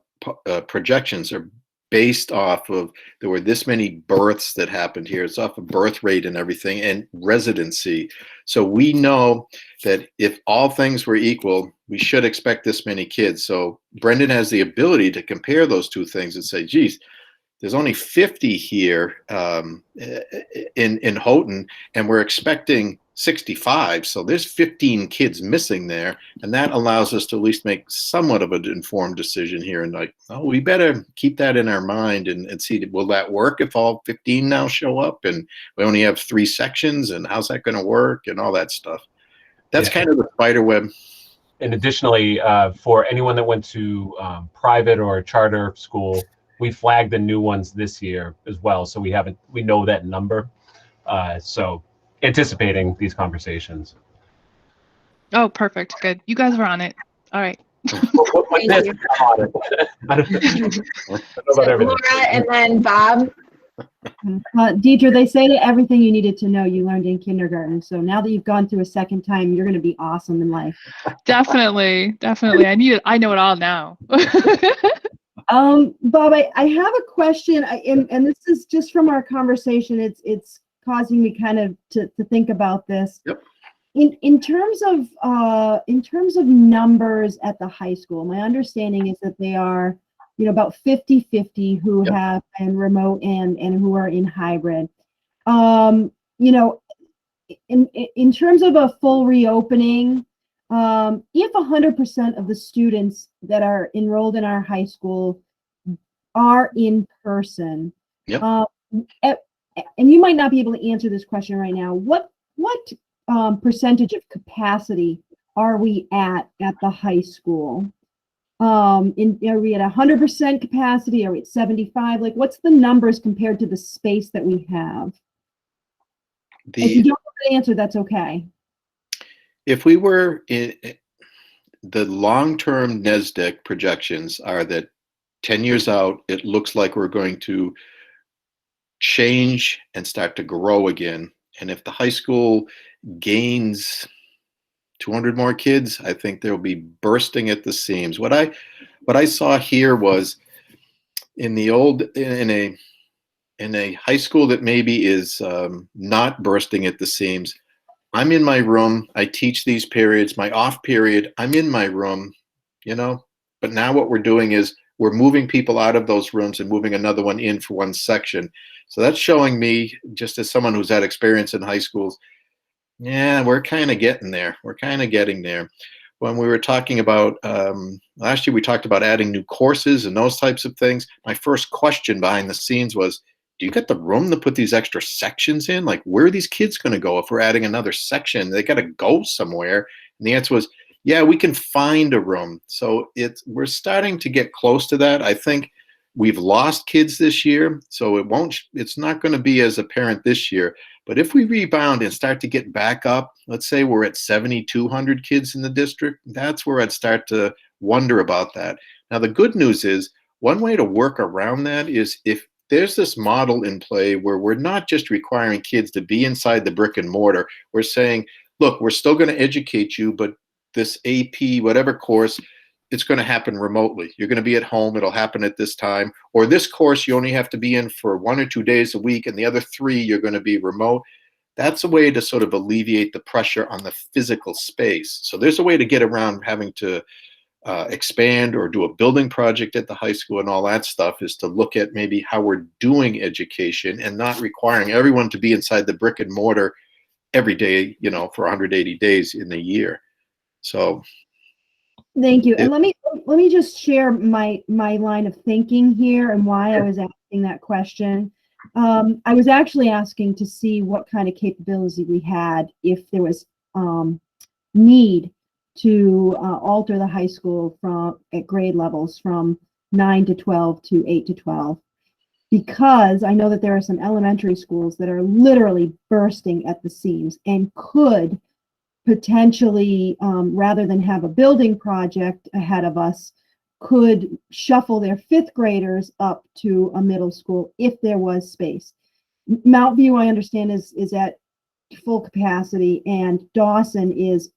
projections are based off of, there were this many births that happened here. It's off of birth rate and everything, and residency. So we know that if all things were equal, we should expect this many kids. So Brendan has the ability to compare those two things and say, geez, there's only 50 here in Houghton, and we're expecting 65. So there's 15 kids missing there. And that allows us to at least make somewhat of an informed decision here. And like, oh, we better keep that in our mind and see, will that work if all 15 now show up and we only have 3 sections, and how's that going to work and all that stuff. That's kind of the spider web. And additionally, for anyone that went to private or charter school, we flagged the new ones this year as well. So we know that number. So anticipating these conversations. Oh, perfect. Good. You guys were on it. All right. Thank you. Laura, and then Bob. Deidre, they say everything you needed to know you learned in kindergarten. So now that you've gone through a second time, you're going to be awesome in life. Definitely. I know it all now. Bob, I have a question, and this is just from our conversation. It's causing me kind of to think about this. Yep. In terms of numbers at the high school, my understanding is that they are, about 50-50 who have been remote and who are in hybrid. In terms of a full reopening, if 100% of the students that are enrolled in our high school are in person, and you might not be able to answer this question right now, what percentage of capacity are we at the high school? Are we at 100% capacity? Are we at 75? Like, what's the numbers compared to the space that we have? If you don't know the answer, that's okay. If we were in the long-term NSDAC projections are that 10 years out, it looks like we're going to change and start to grow again. And if the high school gains 200 more kids, I think they'll be bursting at the seams. What I saw here was in a high school that maybe is not bursting at the seams. I'm in my room. I teach these periods. My off period, I'm in my room, But now what we're doing is we're moving people out of those rooms and moving another one in for one section. So that's showing me, just as someone who's had experience in high schools, yeah, we're kind of getting there. We're kind of getting there. When we were talking about, last year we talked about adding new courses and those types of things. My first question behind the scenes was, do you get the room to put these extra sections in? Like, where are these kids going to go if we're adding another section? They got to go somewhere. And the answer was, yeah, we can find a room. So we're starting to get close to that. I think we've lost kids this year, so it's not going to be as apparent this year. But if we rebound and start to get back up, let's say we're at 7,200 kids in the district, that's where I'd start to wonder about that. Now, the good news is one way to work around that is if there's this model in play where we're not just requiring kids to be inside the brick and mortar, we're saying, look, we're still going to educate you, but this AP, whatever course, it's going to happen remotely. You're going to be at home. It'll happen at this time. Or this course, you only have to be in for 1 or 2 days a week, and the other 3, you're going to be remote. That's a way to sort of alleviate the pressure on the physical space. So there's a way to get around having to expand or do a building project at the high school and all that stuff, is to look at maybe how we're doing education and not requiring everyone to be inside the brick and mortar every day, for 180 days in the year. So thank you. And let me just share my line of thinking here and why I was asking that question. I was actually asking to see what kind of capability we had if there was need to alter the high school at grade levels from 9 to 12 to 8 to 12. Because I know that there are some elementary schools that are literally bursting at the seams and could potentially, rather than have a building project ahead of us, could shuffle their 5th graders up to a middle school if there was space. Mount View, I understand, is at full capacity, and Dawson is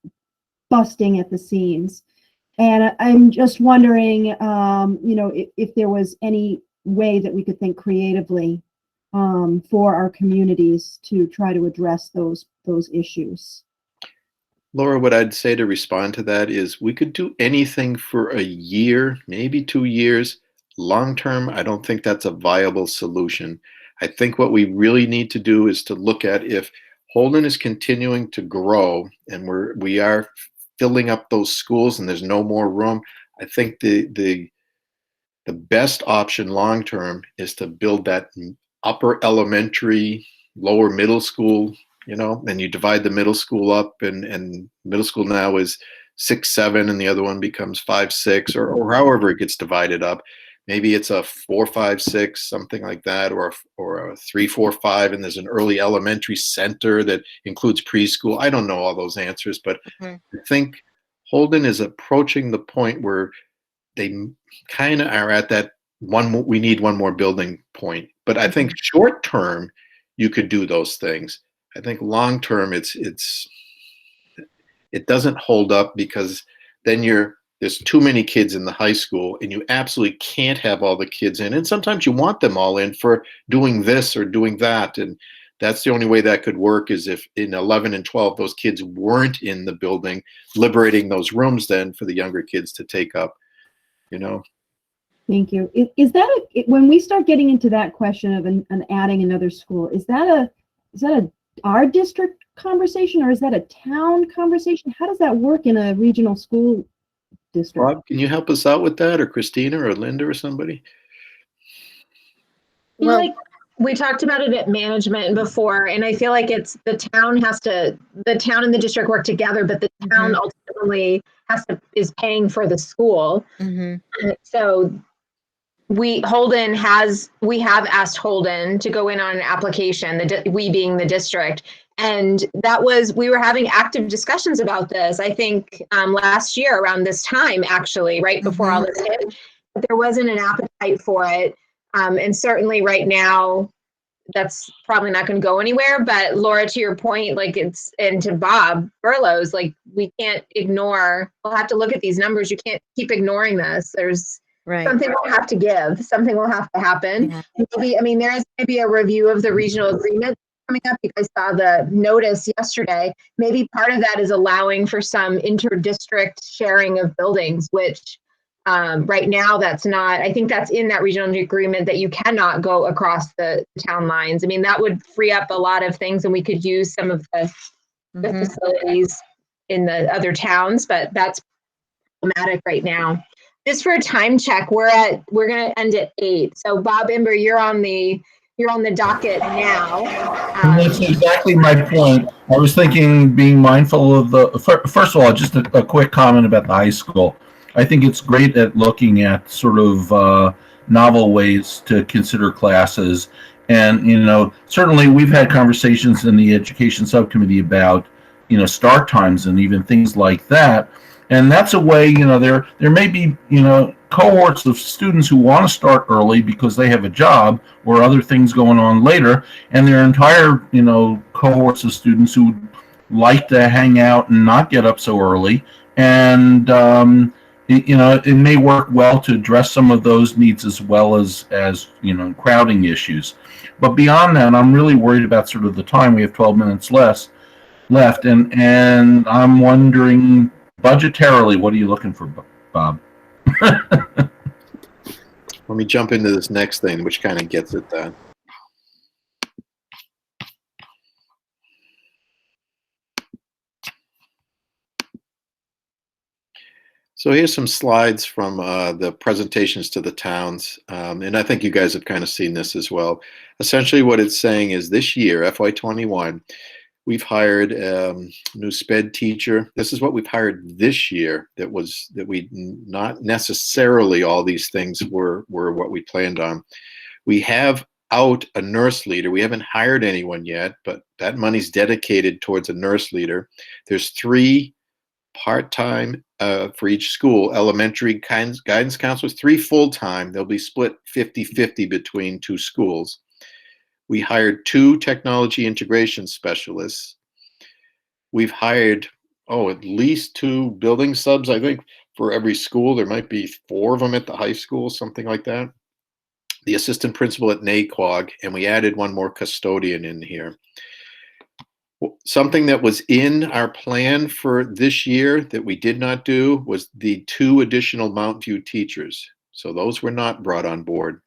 busting at the seams. And I'm just wondering, if there was any way that we could think creatively for our communities to try to address those issues. Laura, what I'd say to respond to that is we could do anything for a year, maybe 2 years. Long term, I don't think that's a viable solution. I think what we really need to do is to look at if Holden is continuing to grow and we are filling up those schools and there's no more room. I think the best option long term is to build that upper elementary, lower middle school, and you divide the middle school up, and middle school now is 6, 7, and the other one becomes 5, 6, or however it gets divided up. Maybe it's a 4, 5, 6, something like that, or a 3, 4, 5, and there's an early elementary center that includes preschool. I don't know all those answers, but I think Holden is approaching the point where they kind of are at that we need one more building point. But I think short term, you could do those things. I think long term, it doesn't hold up, because then there's too many kids in the high school, and you absolutely can't have all the kids in. And sometimes you want them all in for doing this or doing that. And that's the only way that could work, is if in 11 and 12, those kids weren't in the building, liberating those rooms then for the younger kids to take up, Thank you. Is that when we start getting into that question of an adding another school, is that our district conversation, or is that a town conversation? How does that work in a regional school district? Rob, can you help us out with that, or Christina or Linda or somebody? I feel like we talked about it at management before, and I feel like it's the town and the district work together, but the town ultimately is paying for the school. So we have asked Holden to go in on an application, we being the district. And we were having active discussions about this, I think last year around this time, actually, right before all this hit. But there wasn't an appetite for it. And certainly right now, that's probably not going to go anywhere. But Laura, to your point, and to Bob Burlows, we can't ignore, we'll have to look at these numbers. You can't keep ignoring this. There's something we'll have to give, something will have to happen. Maybe, there's maybe a review of the regional agreement coming up. You guys saw the notice yesterday. Maybe part of that is allowing for some inter-district sharing of buildings, which right now that's not, I think that's in that regional agreement that you cannot go across the town lines. That would free up a lot of things, and we could use some of the facilities in the other towns, but that's problematic right now. Just for a time check, we're going to end at 8. So Bob Imber, you're on the you're on the docket now. And that's exactly my point. I was thinking, being mindful of first of all, just a quick comment about the high school. I think it's great at looking at sort of novel ways to consider classes. And, certainly we've had conversations in the education subcommittee about, start times and even things like that. And that's a way, there may be, cohorts of students who want to start early because they have a job or other things going on later, and there are entire, cohorts of students who like to hang out and not get up so early. And, it may work well to address some of those needs as well as crowding issues. But beyond that, I'm really worried about sort of the time. We have 12 minutes left, and I'm wondering, budgetarily, what are you looking for, Bob? Let me jump into this next thing, which kind of gets at that. So here's some slides from the presentations to the towns, and I think you guys have kind of seen this as well. Essentially what it's saying is this year, FY21, we've hired a new SPED teacher. This is what we've hired this year that we not necessarily all these things were what we planned on. We have out a nurse leader. We haven't hired anyone yet, but that money's dedicated towards a nurse leader. There's 3 part-time for each school, elementary guidance counselors, 3 full-time. They'll be split 50-50 between 2 schools. We hired 2 technology integration specialists. We've hired, at least 2 building subs, I think, for every school. There might be 4 of them at the high school, something like that. The assistant principal at NAQUAG, and we added 1 more custodian in here. Something that was in our plan for this year that we did not do was the 2 additional Mount View teachers. So those were not brought on board.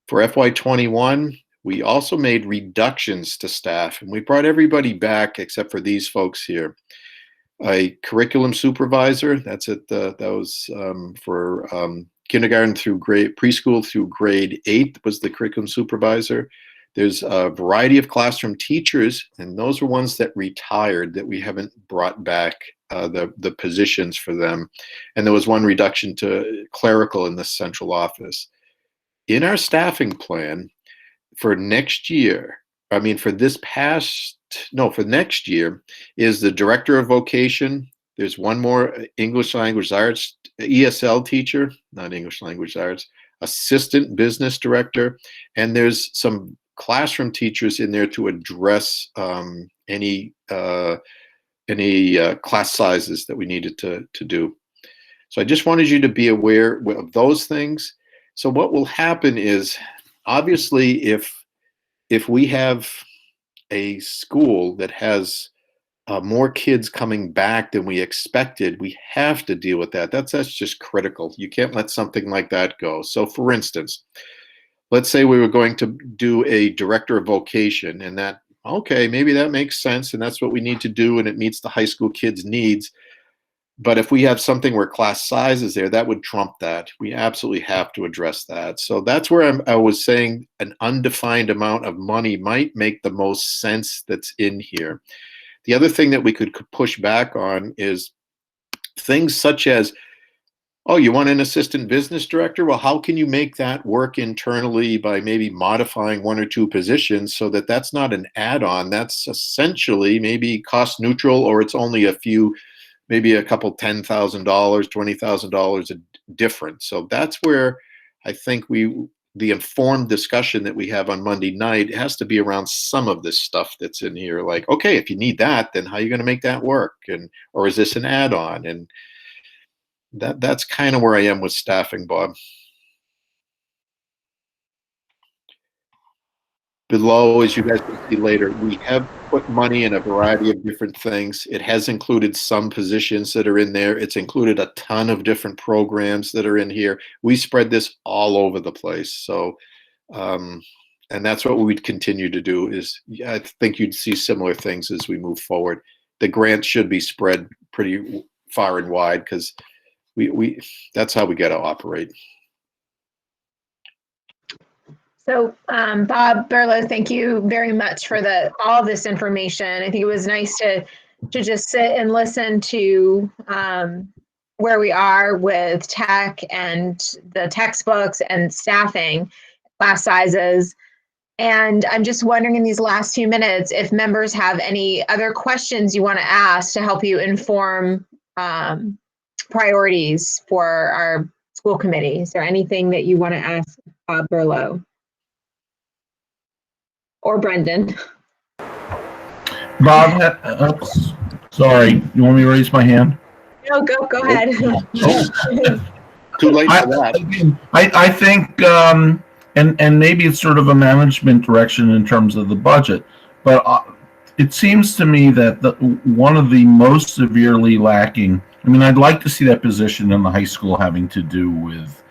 For FY21, we also made reductions to staff, and we brought everybody back except for these folks here. A curriculum supervisor, that was for kindergarten through preschool through grade 8 was the curriculum supervisor. There's a variety of classroom teachers, and those are ones that retired that we haven't brought back the positions for them. And there was 1 reduction to clerical in the central office. In our staffing plan for next year, for next year is the director of vocation. There's 1 more English language arts, ESL teacher, not English language arts, assistant business director, and there's some classroom teachers in there to address any class sizes that we needed to do. So I just wanted you to be aware of those things. So what will happen is, obviously, if we have a school that has more kids coming back than we expected, we have to deal with that. That's just critical. You can't let something like that go. So for instance, let's say we were going to do a director of vocation, and that, okay, maybe that makes sense, and that's what we need to do, and it meets the high school kids' needs. But if we have something where class size is there, that would trump that. We absolutely have to address that. So that's where I was saying an undefined amount of money might make the most sense that's in here. The other thing that we could push back on is things such as, oh, you want an assistant business director? Well, how can you make that work internally by maybe modifying 1 or 2 positions so that that's not an add-on? That's essentially maybe cost neutral, or it's only a few, maybe a couple $10,000, $20,000 difference. So that's where I think the informed discussion that we have on Monday night has to be around some of this stuff that's in here. Like, okay, if you need that, then how are you going to make that work? Or is this an add-on? And that's kind of where I am with staffing, Bob. Below, as you guys can see later, we have put money in a variety of different things. It has included some positions that are in there. It's included a ton of different programs that are in here. We spread this all over the place. So, and that's what we'd continue to do. Is I think you'd see similar things as we move forward. The grants should be spread pretty far and wide, because that's how we got to operate. So, Bob Berlo, thank you very much for all this information. I think it was nice to just sit and listen to where we are with tech and the textbooks and staffing, class sizes. And I'm just wondering in these last few minutes if members have any other questions you want to ask to help you inform priorities for our school committee. Is there anything that you want to ask Bob Berlo? Or Brendan? Bob, sorry, you want me to raise my hand? No, go ahead. Too late for that. I think, and maybe it's sort of a management direction in terms of the budget, but it seems to me that one of the most severely lacking, I mean, I'd like to see that position in the high school having to do with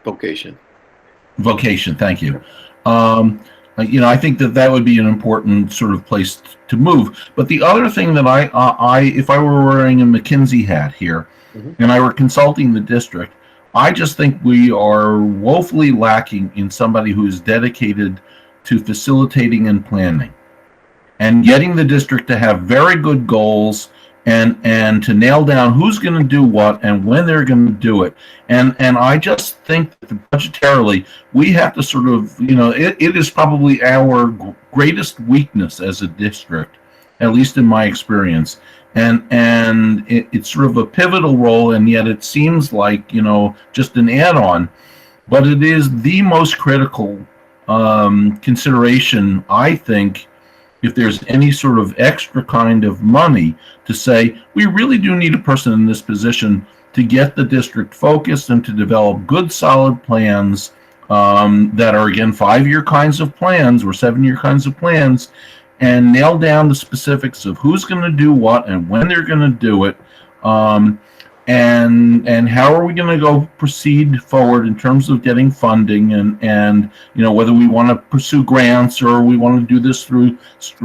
vocation. Thank you. I think that would be an important sort of place to move. But the other thing that if I were wearing a McKinsey hat here, and I were consulting the district, I just think we are woefully lacking in somebody who is dedicated to facilitating and planning, and getting the district to have very good goals and to nail down who's going to do what and when they're going to do it. And I just think that budgetarily, we have to sort of, it is probably our greatest weakness as a district, at least in my experience. And it's sort of a pivotal role, and yet it seems like, just an add-on. But it is the most critical consideration, I think, if there's any sort of extra kind of money, to say, we really do need a person in this position to get the district focused and to develop good, solid plans that are, again, 5-year kinds of plans or 7-year kinds of plans, and nail down the specifics of who's going to do what and when they're going to do it, and how are we going to proceed forward in terms of getting funding, and whether we want to pursue grants or we want to do this through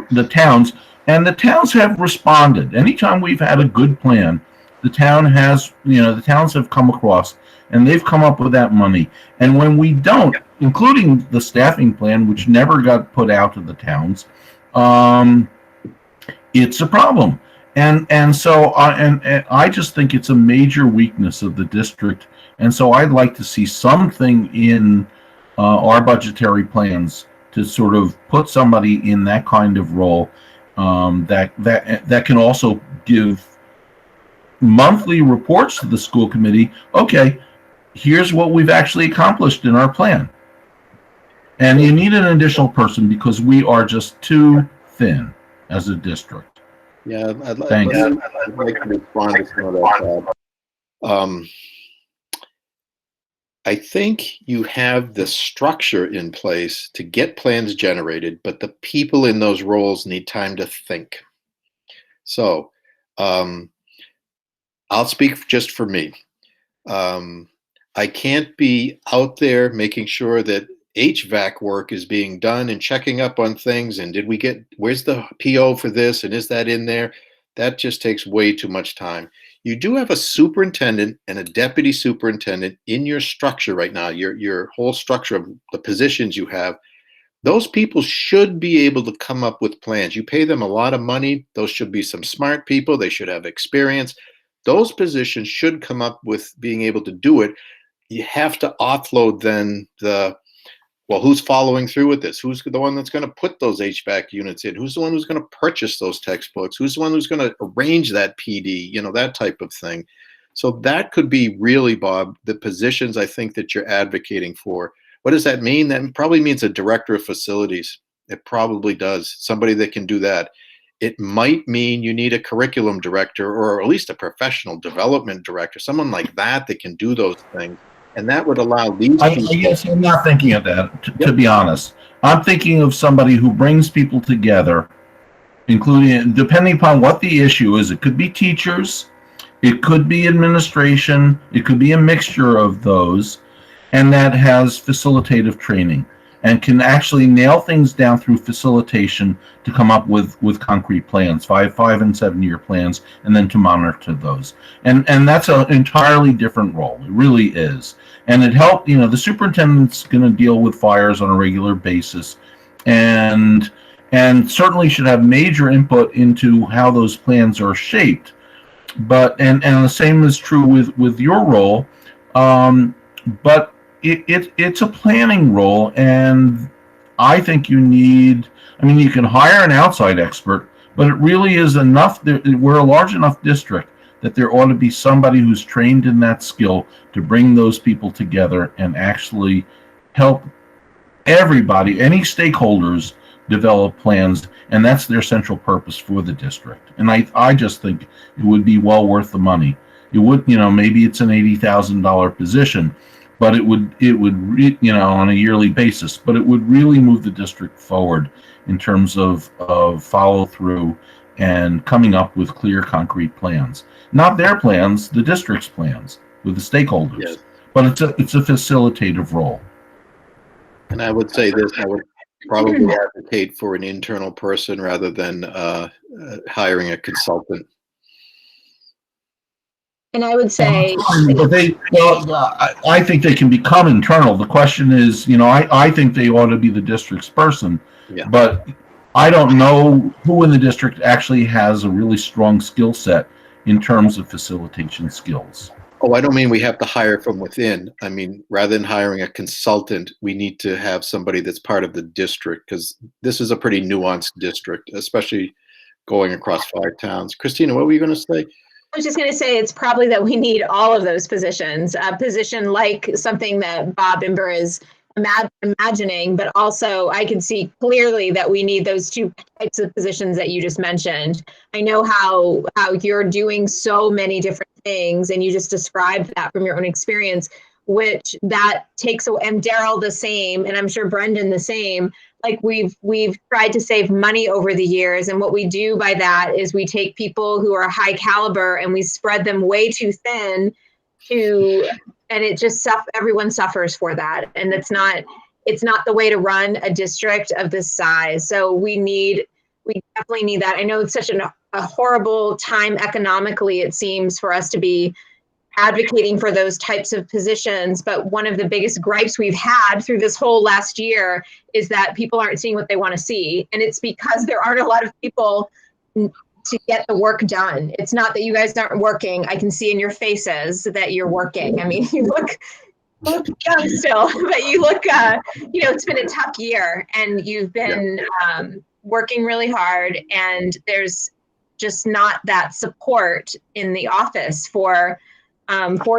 the towns. And the towns have responded. Anytime we've had a good plan, the towns have come across and they've come up with that money. And when we don't, including the staffing plan, which never got put out to the towns, it's a problem. And so I just think it's a major weakness of the district. And so I'd like to see something in our budgetary plans to sort of put somebody in that kind of role, that can also give monthly reports to the school committee. Okay, here's what we've actually accomplished in our plan. And you need an additional person because we are just too thin as a district. Yeah, I'd like to respond to some of that. I think you have the structure in place to get plans generated, but the people in those roles need time to think. So I'll speak just for me. I can't be out there making sure that HVAC work is being done and checking up on things, and where's the PO for this, and is that in there? That just takes way too much time. You do have a superintendent and a deputy superintendent in your structure right now, your whole structure of the positions you have. Those people should be able to come up with plans. You pay them a lot of money. Those should be some smart people. They should have experience. Those positions should come up with being able to do it. You have to offload then who's following through with this? Who's the one that's going to put those HVAC units in? Who's the one who's going to purchase those textbooks? Who's the one who's going to arrange that PD? That type of thing. So that could be really, Bob, the positions I think that you're advocating for. What does that mean? That probably means a director of facilities. It probably does. Somebody that can do that. It might mean you need a curriculum director, or at least a professional development director, someone like that can do those things. And that would allow these people. I guess I'm not thinking of that, to be honest. I'm thinking of somebody who brings people together, including, depending upon what the issue is, it could be teachers, it could be administration, it could be a mixture of those, and that has facilitative training. and can actually nail things down through facilitation to come up with concrete plans, 5 and 7-year plans, and then to monitor those. And that's an entirely different role. It really is. And it helped, the superintendent's going to deal with fires on a regular basis, and certainly should have major input into how those plans are shaped. But and the same is true with your role, but it's a planning role, and I think you need. I mean, you can hire an outside expert, but it really is enough. We're a large enough district that there ought to be somebody who's trained in that skill to bring those people together and actually help everybody, any stakeholders, develop plans, and that's their central purpose for the district. And I just think it would be well worth the money. It would, maybe it's an $80,000 position, but it would, on a yearly basis, but it would really move the district forward in terms of follow through and coming up with clear, concrete plans. Not their plans, the district's plans with the stakeholders. Yes. But it's a facilitative role. And I would say this: I would probably advocate for an internal person rather than hiring a consultant. And I would say, but I think they can become internal. The question is, I think they ought to be the district's person, but I don't know who in the district actually has a really strong skill set in terms of facilitation skills. Oh, I don't mean we have to hire from within. I mean, rather than hiring a consultant, we need to have somebody that's part of the district, because this is a pretty nuanced district, especially going across 5 towns. Christina, what were you going to say? I was just going to say it's probably that we need all of those positions. A position like something that Bob Imber is imagining, but also I can see clearly that we need those 2 types of positions that you just mentioned. I know how you're doing so many different things, and you just described that from your own experience, which that takes, and Daryl the same, and I'm sure Brendan the same. Like we've tried to save money over the years, and what we do by that is we take people who are high caliber and we spread them way too thin and it just everyone suffers for that, and it's not the way to run a district of this size. So we definitely need that. I know it's such a horrible time economically, it seems, for us to be advocating for those types of positions, but one of the biggest gripes we've had through this whole last year is that people aren't seeing what they want to see, and it's because there aren't a lot of people to get the work done. It's not that you guys aren't working. I can see in your faces that you're working. I mean, you look young still, but you look, it's been a tough year, and you've been working really hard, and there's just not that support in the office for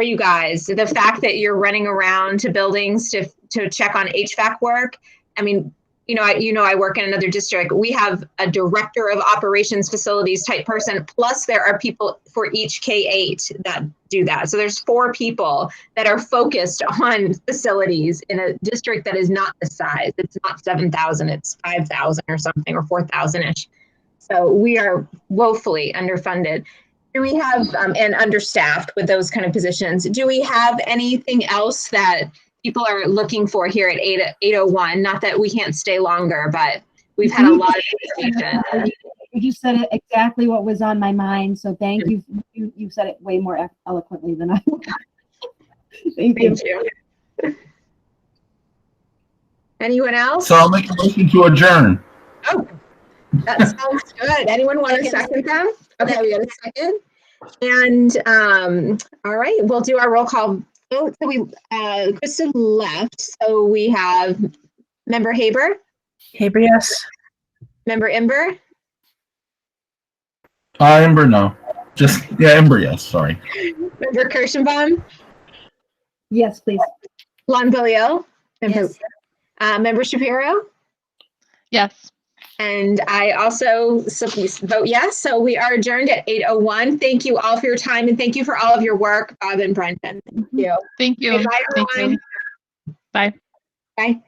you guys. The fact that you're running around to buildings to check on HVAC work. I mean, I work in another district. We have a director of operations facilities type person, plus there are people for each K-8 that do that. So there's 4 people that are focused on facilities in a district that is not the size. It's not 7,000, it's 5,000 or something, or 4,000-ish. So we are woefully underfunded. Do we have, and understaffed with those kind of positions. Do we have anything else that people are looking for here at 801? Not that we can't stay longer, but we've had a lot of information. You said it exactly what was on my mind. So thank you. You said it way more eloquently than I would. Thank you. Anyone else? So I'll make a motion to adjourn. Oh, that sounds good. Anyone want to second them? Okay, we got a second. And all right, we'll do our roll call. So Kristen left, so we have Member Haber. Haber, yes. Member Imber. Imber, no. Imber, yes. Sorry. Member Kirschenbaum. Yes, please. Lonvilliel. Yes. Member Shapiro. Yes. And I also vote yes. So we are adjourned at 8:01. Thank you all for your time, and thank you for all of your work, Bob and Brendan. Thank you. Thank you. Bye, everyone. Thank you. Bye. Bye.